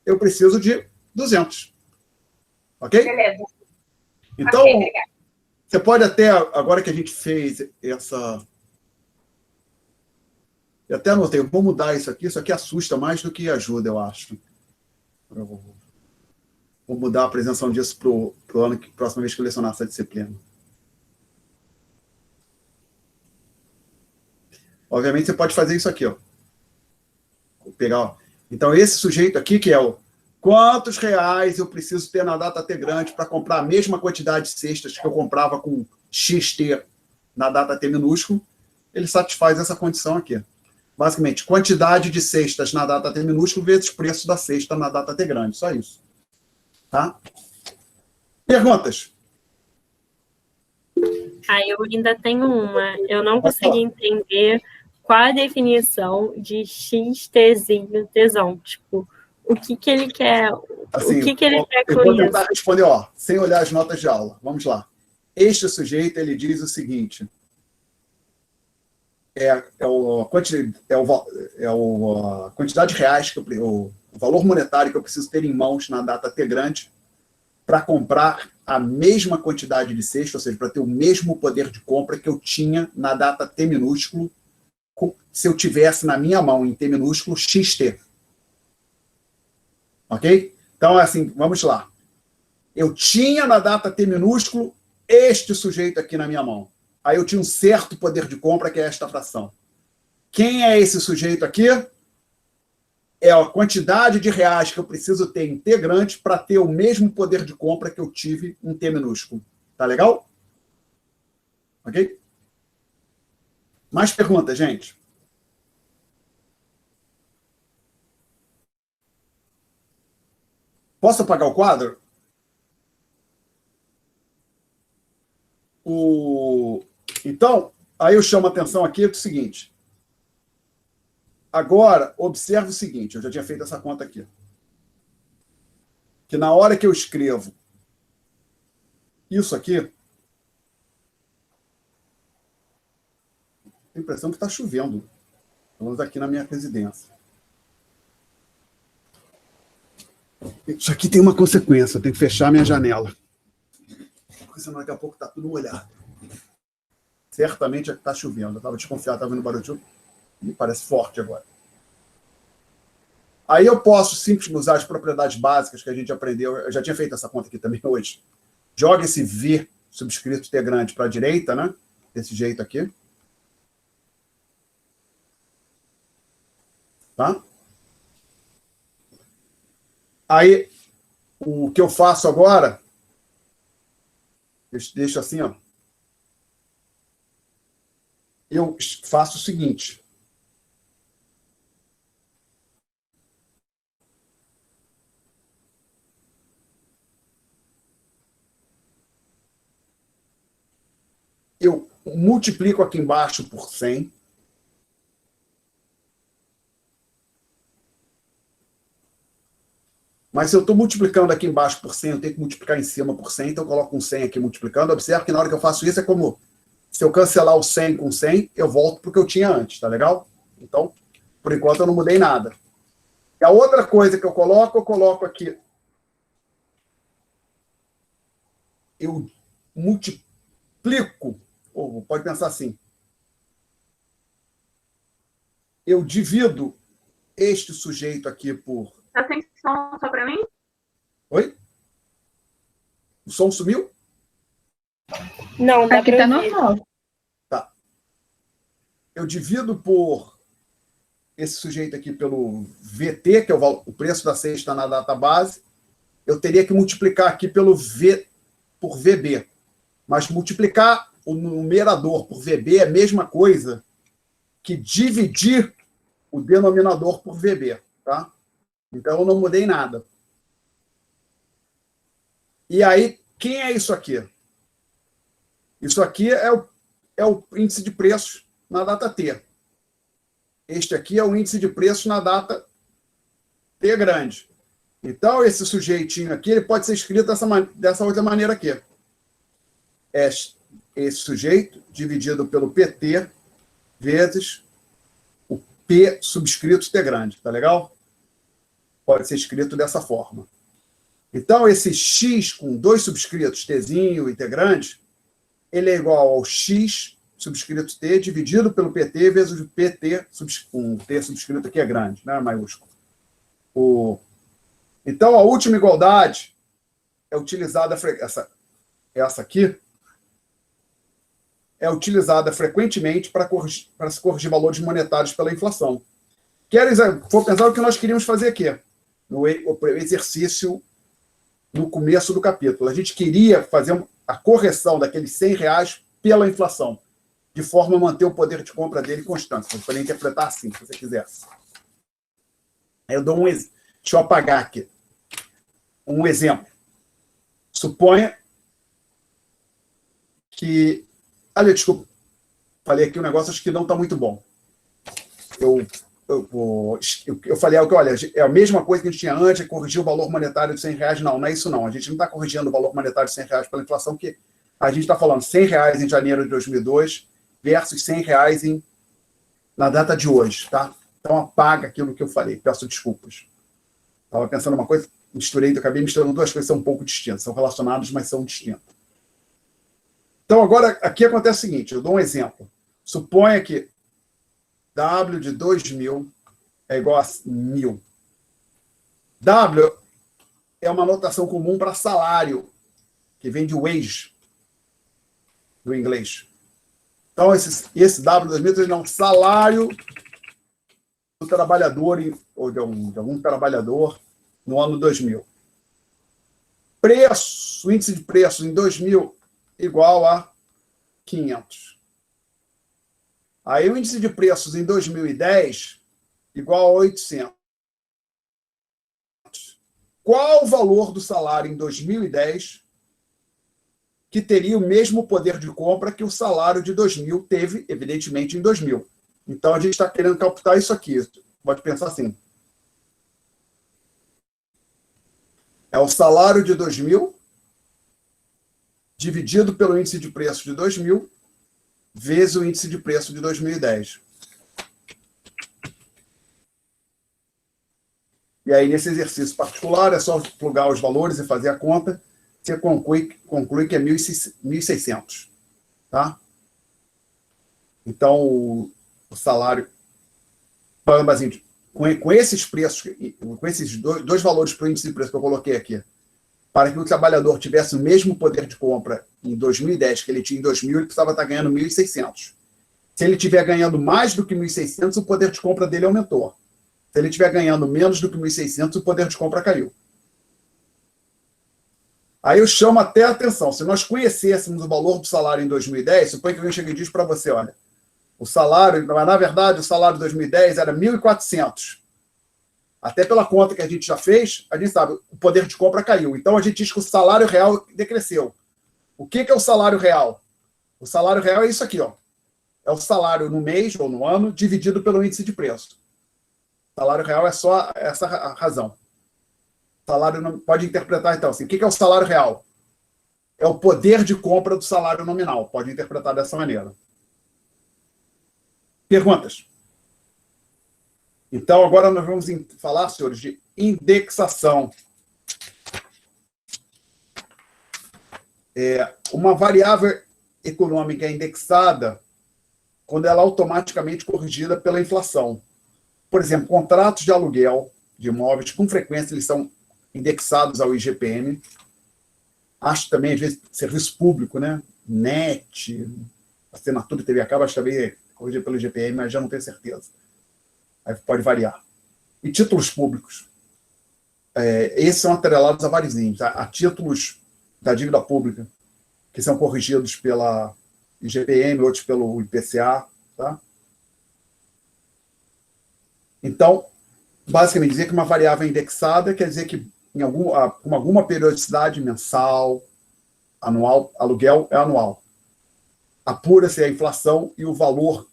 eu preciso de 200. Ok? Beleza. Então, okay, você pode até, agora que a gente fez essa... Eu até anotei, eu vou mudar isso aqui assusta mais do que ajuda, eu acho. Eu vou mudar a apresentação disso para o ano que próxima vez que eu lecionar essa disciplina. Obviamente, você pode fazer isso aqui, ó. Vou pegar, ó. Então, esse sujeito aqui, que é o quantos reais eu preciso ter na data T grande para comprar a mesma quantidade de cestas que eu comprava com XT na data T minúsculo, ele satisfaz essa condição aqui. Basicamente, quantidade de cestas na data T minúsculo vezes preço da cesta na data T grande. Só isso. Tá? Perguntas? Eu ainda tenho uma. Eu não consegui entender qual a definição de xtzinho tesão. Tipo, o que ele quer? Assim, o que ele quer eu com vou isso? tentar responder, sem olhar as notas de aula. Vamos lá. Este sujeito, ele diz o seguinte: a quantidade de reais, o valor monetário que eu preciso ter em mãos na data T grande para comprar a mesma quantidade de cesta, ou seja, para ter o mesmo poder de compra que eu tinha na data T minúsculo, se eu tivesse na minha mão em T minúsculo XT. Ok? Então, assim, vamos lá. Eu tinha na data T minúsculo este sujeito aqui na minha mão. Aí eu tinha um certo poder de compra, que é esta fração. Quem é esse sujeito aqui? É a quantidade de reais que eu preciso ter em T grande para ter o mesmo poder de compra que eu tive em T minúsculo. Tá legal? Ok? Mais perguntas, gente? Posso apagar o quadro? Então, aí eu chamo a atenção aqui do seguinte. Agora, observe o seguinte, eu já tinha feito essa conta aqui. Que na hora que eu escrevo isso aqui, tenho a impressão que está chovendo. Pelo menos aqui na minha residência. Isso aqui tem uma consequência, eu tenho que fechar minha janela. Porque senão daqui a pouco está tudo molhado. Certamente está chovendo. Eu estava desconfiado, estava vendo barulho. Me parece forte agora. Aí eu posso simplesmente usar as propriedades básicas que a gente aprendeu. Eu já tinha feito essa conta aqui também hoje. Joga esse V subscrito T grande para a direita, né? Desse jeito aqui. Tá? Aí, o que eu faço agora, eu deixo assim, ó. Eu faço o seguinte. Eu multiplico aqui embaixo por 100. Mas se eu estou multiplicando aqui embaixo por 100, eu tenho que multiplicar em cima por 100, então eu coloco um 100 aqui multiplicando. Observe que na hora que eu faço isso é como se eu cancelar o 100 com 100, eu volto para o que eu tinha antes, tá legal? Então, por enquanto eu não mudei nada. E a outra coisa que eu coloco aqui. Eu multiplico, ou pode pensar assim. Eu divido este sujeito aqui por... Tá sem som só para mim? Oi? O som sumiu? Não, dá Aqui pra tá ouvir. normal. Tá. Eu divido por esse sujeito aqui pelo VT, que é o preço da cesta na data base. Eu teria que multiplicar aqui pelo V por VB. Mas multiplicar o numerador por VB é a mesma coisa que dividir o denominador por VB. Tá? Então, eu não mudei nada. E aí, quem é isso aqui? Isso aqui é o índice de preços na data T. Este aqui é o índice de preços na data T grande. Então, esse sujeitinho aqui ele pode ser escrito dessa outra maneira aqui. É esse sujeito dividido pelo PT vezes o P subscrito T grande. Tá legal? Pode ser escrito dessa forma. Então, esse X com dois subscritos, Tzinho e T grande, ele é igual ao X subscrito T dividido pelo PT vezes o PT com T subscrito aqui é grande, né, maiúsculo. Então, a última igualdade é utilizada, essa aqui, é utilizada frequentemente para se corrigir valores monetários pela inflação. Vou pensar o que nós queríamos fazer aqui, no exercício no começo do capítulo. A gente queria fazer a correção daqueles R$100 pela inflação. de forma a manter o poder de compra dele constante. Você pode interpretar assim, se você quisesse. Aí eu dou um exemplo. Deixa eu apagar aqui. Um exemplo. Suponha que... Olha, desculpa. Falei aqui um negócio, acho que não está muito bom. Eu falei algo que, olha, é a mesma coisa que a gente tinha antes, é corrigir o valor monetário de R$100. Não é isso não. A gente não está corrigindo o valor monetário de R$100 pela inflação, porque a gente está falando R$100 em janeiro de 2002 versus R$100 na data de hoje, tá? Então apaga aquilo que eu falei, peço desculpas. Estava pensando uma coisa, acabei misturando duas coisas que são um pouco distintas, são relacionadas, mas são distintas. Então agora, aqui acontece o seguinte, eu dou um exemplo. Suponha que W de 2.000 é igual a 1.000. W é uma notação comum para salário, que vem de wage, do inglês. Então, esse W de 2.000 é um salário do trabalhador, ou de algum trabalhador, no ano 2000. Preço, o índice de preços em 2000 igual a 500. Aí o índice de preços em 2010 igual a 800. Qual o valor do salário em 2010 que teria o mesmo poder de compra que o salário de 2000 teve, evidentemente, em 2000? Então, a gente está querendo calcular isso aqui. Pode pensar assim. É o salário de 2000 dividido pelo índice de preço de 2000 vezes o índice de preço de 2010. E aí, nesse exercício particular, é só plugar os valores e fazer a conta. Você conclui que é 1.600. Tá? Então, o salário... Com esses preços, com esses dois valores para o índice de preço que eu coloquei aqui, para que o trabalhador tivesse o mesmo poder de compra em 2010 que ele tinha em 2000, ele precisava estar ganhando 1.600. Se ele estiver ganhando mais do que 1.600, o poder de compra dele aumentou. Se ele estiver ganhando menos do que 1.600, o poder de compra caiu. Aí eu chamo até a atenção. Se nós conhecêssemos o valor do salário em 2010, suponha que alguém chega e diz para você, olha, o salário, na verdade, o salário de 2010 era 1.400. Até pela conta que a gente já fez, a gente sabe, o poder de compra caiu. Então, a gente diz que o salário real decresceu. O que é o salário real? O salário real é isso aqui, ó. É o salário no mês ou no ano dividido pelo índice de preço. O salário real é só essa a razão. O salário não pode interpretar, então, assim, o que é o salário real? É o poder de compra do salário nominal. Pode interpretar dessa maneira. Perguntas? Então, agora nós vamos falar, senhores, de indexação. Uma variável econômica é indexada quando ela é automaticamente corrigida pela inflação. Por exemplo, contratos de aluguel de imóveis, com frequência, eles são indexados ao IGPM. Acho também, às vezes, serviço público, né? NET, assinatura de TV a cabo, acho também corrigido pelo IGPM, mas já não tenho certeza. Aí pode variar. E títulos públicos. Esses são atrelados a vários índices. A títulos da dívida pública, que são corrigidos pela IGPM, outros pelo IPCA. Tá? Então, basicamente, dizer que uma variável é indexada quer dizer que com alguma periodicidade mensal, anual, aluguel é anual. Apura-se a inflação e o valor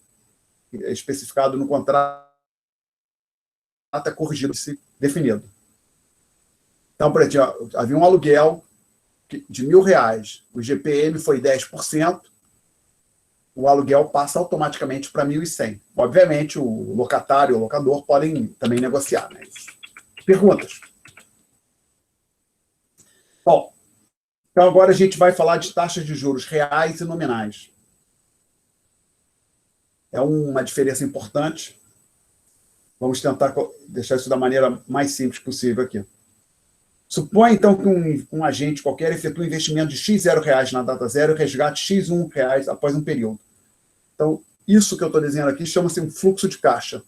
especificado no contrato é corrigido, definido. Então, por exemplo, havia um aluguel de R$1.000, o IGPM foi 10%, o aluguel passa automaticamente para 1.100. Obviamente, o locatário e o locador podem também negociar. Né? Perguntas? Bom, então agora a gente vai falar de taxas de juros reais e nominais. É uma diferença importante. Vamos tentar deixar isso da maneira mais simples possível aqui. Suponha, então, que um agente qualquer efetua um investimento de X0 na data zero e resgate X1 após um período. Então, isso que eu estou dizendo aqui chama-se um fluxo de caixa.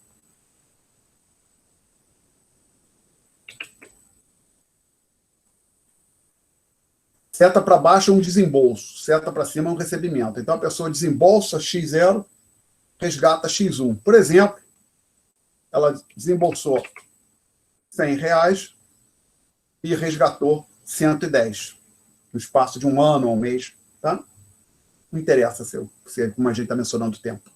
Seta para baixo é um desembolso, seta para cima é um recebimento. Então, a pessoa desembolsa X0, resgata X1. Por exemplo, ela desembolsou R$100 e resgatou 110 no espaço de um ano ou um mês. Tá? Não interessa como a gente está mencionando o tempo.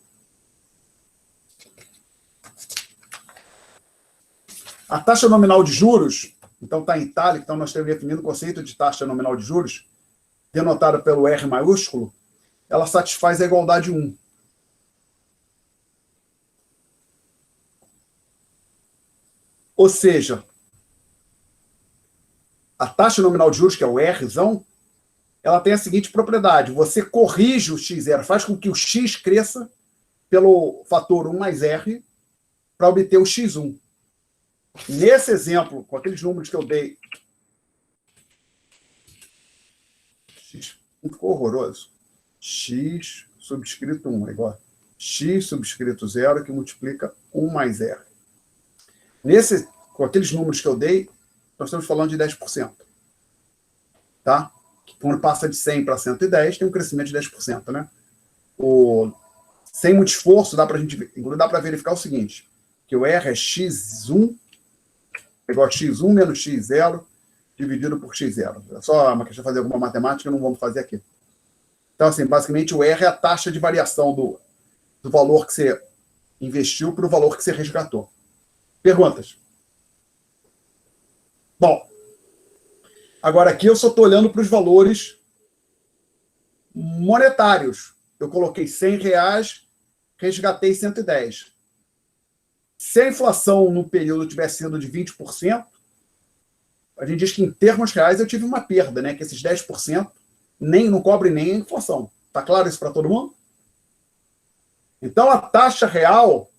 A taxa nominal de juros, então está em itálico, então nós temos definido o conceito de taxa nominal de juros, denotada pelo R maiúsculo, ela satisfaz a igualdade 1. Ou seja, a taxa nominal de juros, que é o Rzão, ela tem a seguinte propriedade: você corrige o x0, faz com que o x cresça pelo fator 1 mais R para obter o x1. Nesse exemplo, com aqueles números que eu dei, x ficou horroroso. X subscrito 1 é igual a x subscrito 0, que multiplica 1 mais R. Com aqueles números que eu dei, nós estamos falando de 10%. Tá? Quando passa de 100 para 110, tem um crescimento de 10%. Né? Sem muito esforço, dá para verificar o seguinte, que o R é x1 é igual a x1 menos x0 dividido por x0. É só uma questão de fazer alguma matemática, não vamos fazer aqui. Então, assim, basicamente, o R é a taxa de variação do valor que você investiu para o valor que você resgatou. Perguntas? Bom, agora aqui eu só estou olhando para os valores monetários. Eu coloquei R$100, resgatei 110. Se a inflação no período tivesse sido de 20%, a gente diz que em termos reais eu tive uma perda, né? Que esses 10% não cobre nem a inflação. Está claro isso para todo mundo? Então, a taxa real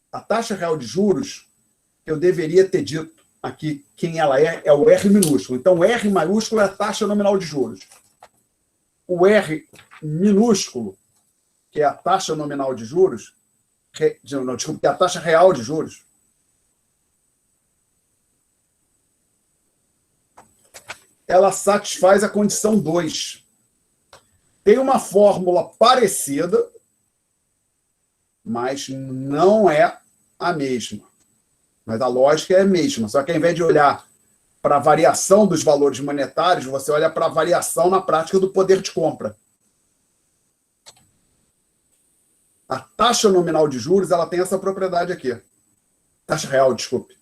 a taxa real de juros, eu deveria ter dito aqui quem ela é o R minúsculo. Então, o R maiúsculo é a taxa nominal de juros. O R minúsculo, que é a taxa nominal de juros, desculpa, que é a taxa real de juros, ela satisfaz a condição 2. Tem uma fórmula parecida, mas não é a mesma. Mas a lógica é a mesma. Só que ao invés de olhar para a variação dos valores monetários, você olha para a variação na prática do poder de compra. A taxa nominal de juros, ela tem essa propriedade aqui. Taxa real, desculpe.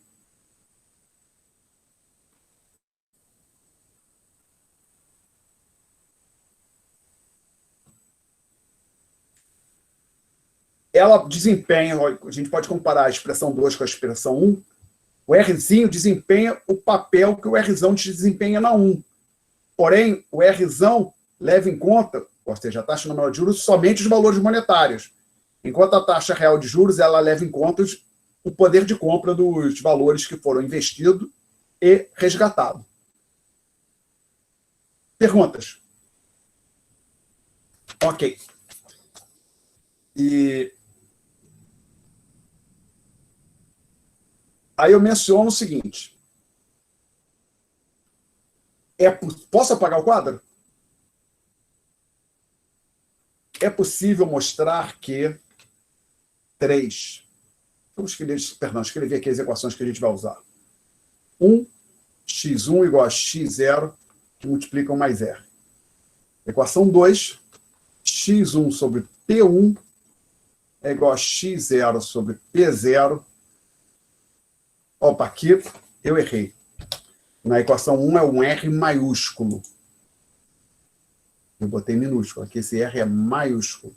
Ela desempenha, a gente pode comparar a expressão 2 com a expressão 1, o Rzinho desempenha o papel que o Rzão desempenha na 1. Porém, o Rzão leva em conta, ou seja, a taxa nominal de juros, somente os valores monetários. Enquanto a taxa real de juros, ela leva em conta o poder de compra dos valores que foram investidos e resgatados. Perguntas? Ok. Aí eu menciono o seguinte. Posso apagar o quadro? É possível mostrar que 3. Vamos escrever aqui as equações que a gente vai usar. 1, x1 igual a x0, que multiplicam mais R. Equação 2, x1 sobre P1 é igual a x0 sobre P0. Opa, aqui eu errei. Na equação 1 é um R maiúsculo. Eu botei minúsculo. Aqui esse R é maiúsculo.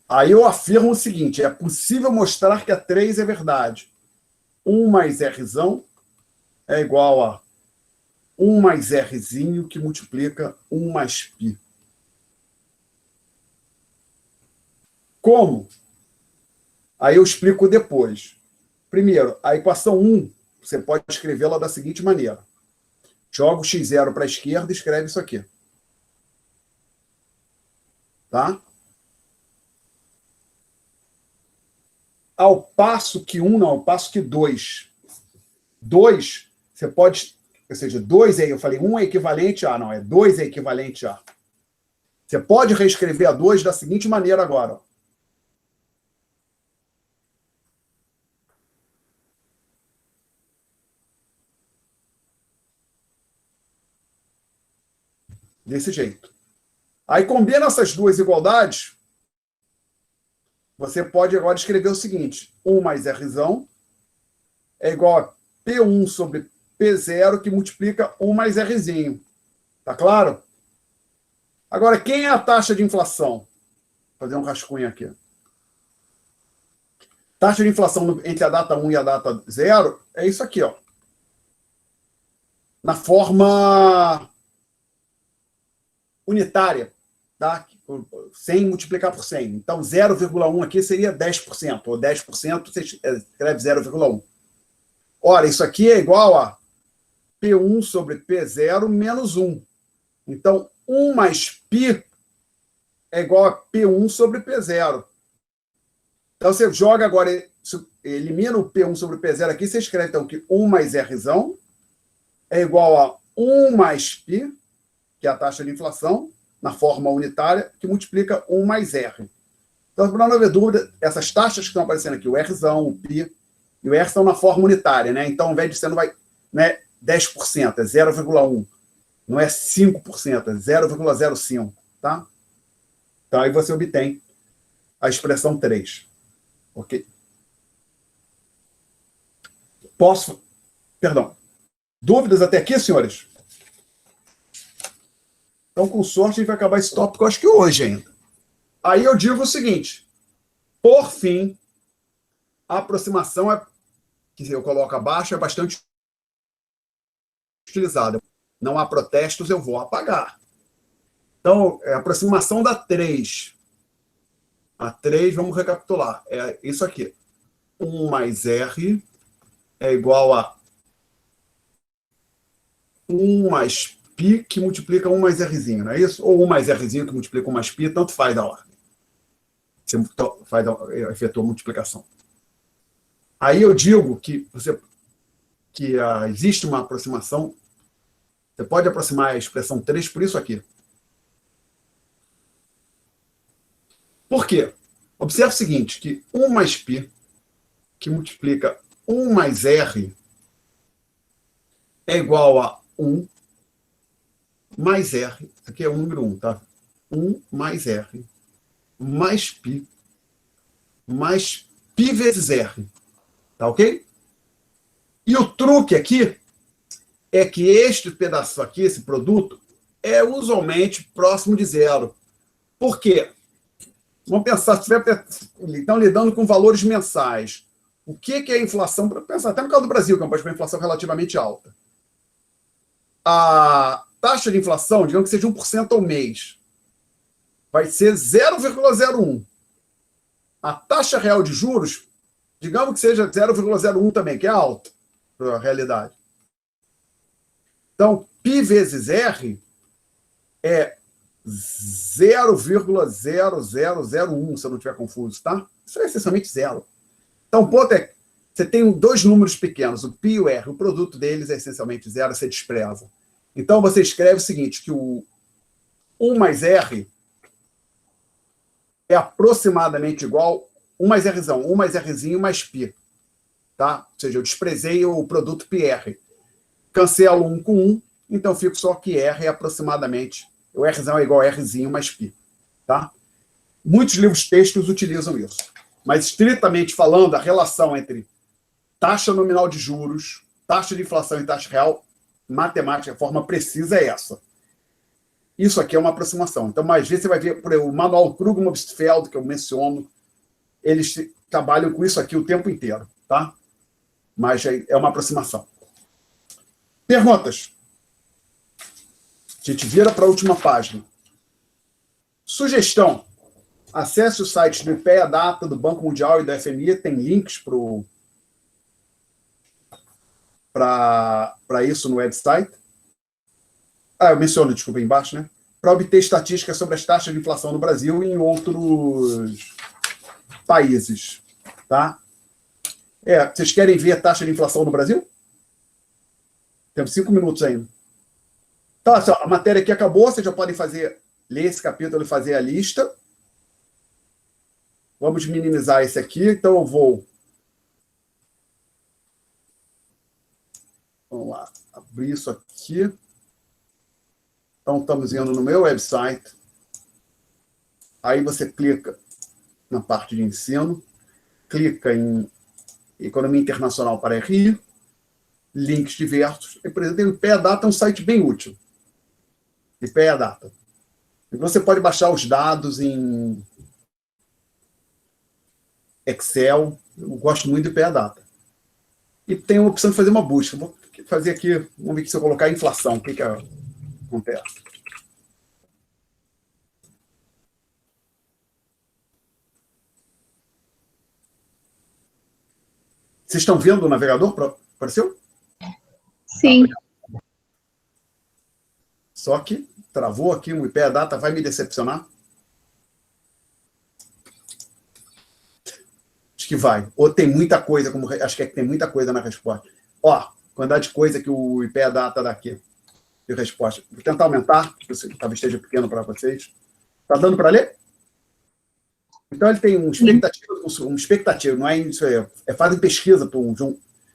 Aí eu afirmo o seguinte, é possível mostrar que a 3 é verdade. 1 mais Rzão é igual a 1 mais Rzinho, que multiplica 1 mais π. Como? Aí eu explico depois. Primeiro, a equação 1, você pode escrevê-la da seguinte maneira. Joga o x0 para a esquerda e escreve isso aqui. Tá? Ao passo que 1, não, ao passo que 2. 2, você pode... Ou seja, 2 aí, eu falei 1 é equivalente a... Não, é 2 é equivalente a... Você pode reescrever a 2 da seguinte maneira agora. Ó. Desse jeito. Aí combina essas duas igualdades, você pode agora escrever o seguinte: 1 mais Rzão é igual a P1 sobre P0, que multiplica 1 mais Rzinho. Tá claro? Agora, quem é a taxa de inflação? Vou fazer um rascunho aqui. Taxa de inflação entre a data 1 e a data 0 é isso aqui, ó. Na forma unitária, tá? Sem multiplicar por 100. Então, 0,1 aqui seria 10%, ou 10% você escreve 0,1. Ora, isso aqui é igual a P1 sobre P0 menos 1. Então, 1 mais π é igual a P1 sobre P0. Então, você joga agora, elimina o P1 sobre P0 aqui, você escreve, então, que 1 mais Rzão é igual a 1 mais π, que é a taxa de inflação, na forma unitária, que multiplica 1 mais R. Então, para não haver dúvida, essas taxas que estão aparecendo aqui, o Rzão, o π e o R estão na forma unitária, né? Então, ao invés de ser, não vai, né, 10%, é 0,1. Não é 5%, é 0,05, tá? Então, aí você obtém a expressão 3. Ok? Posso... Perdão. Dúvidas até aqui, senhores? Então, com sorte, a gente vai acabar esse tópico, acho que hoje ainda. Aí eu digo o seguinte: por fim, a aproximação, que eu coloco abaixo, é bastante utilizada. Não há protestos, eu vou apagar. Então, a aproximação da 3. A 3, vamos recapitular. É isso aqui. 1 mais R é igual a 1 mais π, que multiplica 1 mais Rzinho, não é isso? Ou 1 mais Rzinho, que multiplica 1 mais π, tanto faz da ordem. Você efetua a multiplicação. Aí eu digo que, existe uma aproximação, você pode aproximar a expressão 3 por isso aqui. Por quê? Observe o seguinte, que 1 mais π, que multiplica 1 mais R, é igual a 1 mais R, aqui é o número 1, tá? 1 mais R, mais π vezes R. Tá ok? E o truque aqui é que este pedaço aqui, esse produto, é usualmente próximo de zero. Por quê? Vamos pensar, se estiver então, lidando com valores mensais. O que é a inflação? Para pensar, até no caso do Brasil, que é um país com uma inflação relativamente alta. A taxa de inflação, digamos que seja 1% ao mês, vai ser 0,01. A taxa real de juros, digamos que seja 0,01 também, que é alta para a realidade. Então, π vezes R é 0,0001, se eu não estiver confuso, tá? Isso é essencialmente zero. Então, o ponto é que você tem dois números pequenos, o π e o R, o produto deles é essencialmente zero, você despreza. Então, você escreve o seguinte, que o 1 mais R é aproximadamente igual 1 mais Rzão, 1 mais Rzinho mais π. Tá? Ou seja, eu desprezei o produto πr. Cancelo 1 com 1, então fico só que R é aproximadamente, o Rzão é igual a Rzinho mais π. Tá? Muitos livros textos utilizam isso. Mas, estritamente falando, a relação entre taxa nominal de juros, taxa de inflação e taxa real, matemática, a forma precisa é essa. Isso aqui é uma aproximação. Então, mais vezes você vai ver, por exemplo, o Manuel Krugman-Obstfeld, que eu menciono, eles trabalham com isso aqui o tempo inteiro, tá? Mas é uma aproximação. Perguntas? A gente vira para a última página. Sugestão. Acesse os sites do IPEA, Data, do Banco Mundial e do FMI, tem links para isso no website. Eu menciono, desculpa, embaixo, né? Para obter estatísticas sobre as taxas de inflação no Brasil e em outros países, tá? Vocês querem ver a taxa de inflação no Brasil? Temos 5 minutos ainda. Então, assim, a matéria aqui acabou, vocês já podem ler esse capítulo e fazer a lista. Vamos minimizar esse aqui, então eu vou... Vamos lá, abrir isso aqui. Então, estamos indo no meu website. Aí você clica na parte de ensino, clica em Economia Internacional para RI, links diversos. E, por exemplo, o IPEA Data é um site bem útil. IPEA Data. E você pode baixar os dados em Excel. Eu gosto muito do IPEA Data. E tem a opção de fazer uma busca. Vou fazer aqui, vamos ver se eu colocar inflação, o que acontece. Vocês estão vendo o navegador? Apareceu? Sim. Só que travou aqui, o IPEA Data vai me decepcionar. Acho que vai. Ou tem muita coisa, acho que tem muita coisa na resposta. Ó, quantidade de coisa que o IPEA Data dá aqui de resposta. Vou tentar aumentar, talvez esteja pequeno para vocês. Está dando para ler? Então, ele tem um expectativa, não é isso aí, fazem pesquisa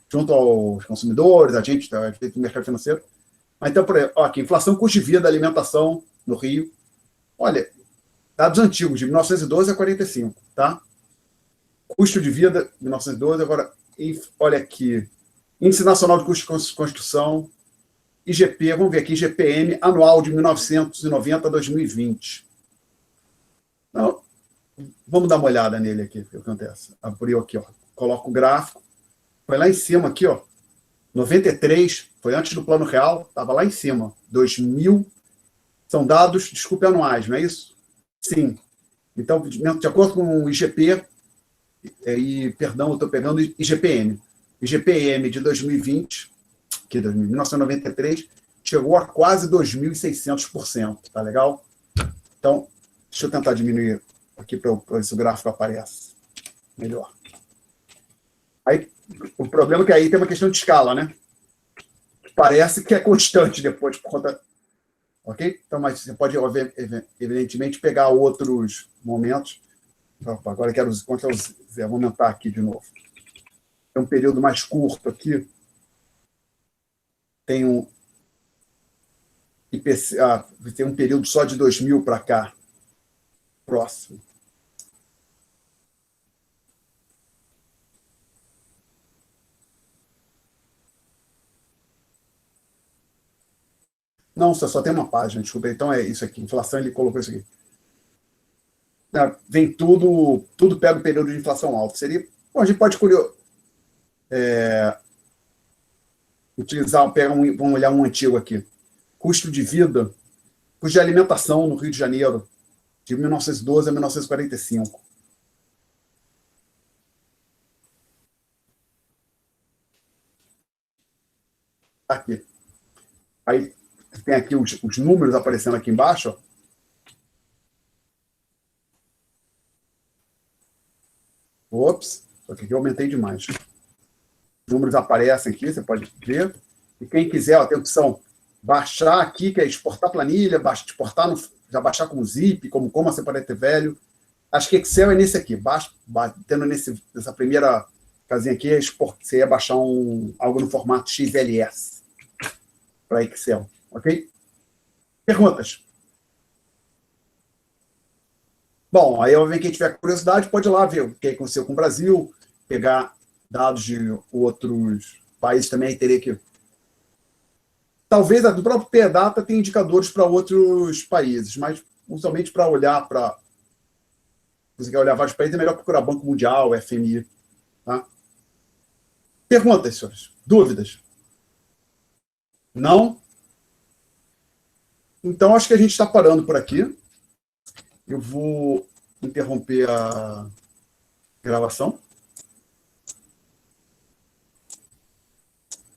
junto aos consumidores, agentes do mercado financeiro. Mas, então, por exemplo, aqui, inflação, custo de vida, alimentação no Rio. Olha, dados antigos, de 1912 a 45, tá? Custo de vida, 1912, agora, olha aqui, Índice Nacional de Custo de Construção, IGP, vamos ver aqui, IGPM, anual de 1990 a 2020. Então, vamos dar uma olhada nele aqui, o que acontece. Abriu aqui, ó. Coloca o gráfico. Foi lá em cima aqui, ó. 93, foi antes do Plano Real, estava lá em cima. 2000, são dados, desculpe, anuais, não é isso? Sim. Então, de acordo com o IGP, perdão, eu estou pegando IGPM. IGPM de 2020, que é 1993, chegou a quase 2.600%, tá legal? Então, deixa eu tentar diminuir aqui para ver se o gráfico aparece melhor. Aí, o problema é que aí tem uma questão de escala, né? Parece que é constante depois, por conta... Ok? Então, mas você pode, evidentemente, pegar outros momentos. Opa, agora eu quero Ctrl Z, vou aumentar aqui de novo. Tem um período mais curto aqui. Tem um IPCA, tem um período só de 2000 para cá. Próximo. Não, só tem uma página, desculpa. Então é isso aqui. Inflação, ele colocou isso aqui. Vem tudo pega o período de inflação alta. Seria. Bom, a gente pode utilizar, vamos olhar um antigo aqui. Custo de vida, custo de alimentação no Rio de Janeiro, de 1912 a 1945. Aqui. Aí tem aqui os números aparecendo aqui embaixo. Ó. Ops, só que aqui eu aumentei demais. Os números aparecem aqui, você pode ver. E quem quiser, ó, tem a opção baixar aqui, que é exportar planilha, exportar já baixar como zip, como você pode ter velho. Acho que Excel é nesse aqui. Tendo nessa primeira casinha aqui, você ia baixar algo no formato XLS para Excel. Ok? Perguntas? Bom, aí obviamente quem tiver curiosidade pode ir lá ver o que aconteceu com o Brasil, pegar dados de outros países também, teria que... Talvez do próprio PData tenha indicadores para outros países, mas usualmente para olhar para... Se você quer olhar vários países, é melhor procurar Banco Mundial, FMI. Tá? Perguntas, senhores? Dúvidas? Não? Então, acho que a gente está parando por aqui. Eu vou interromper a gravação.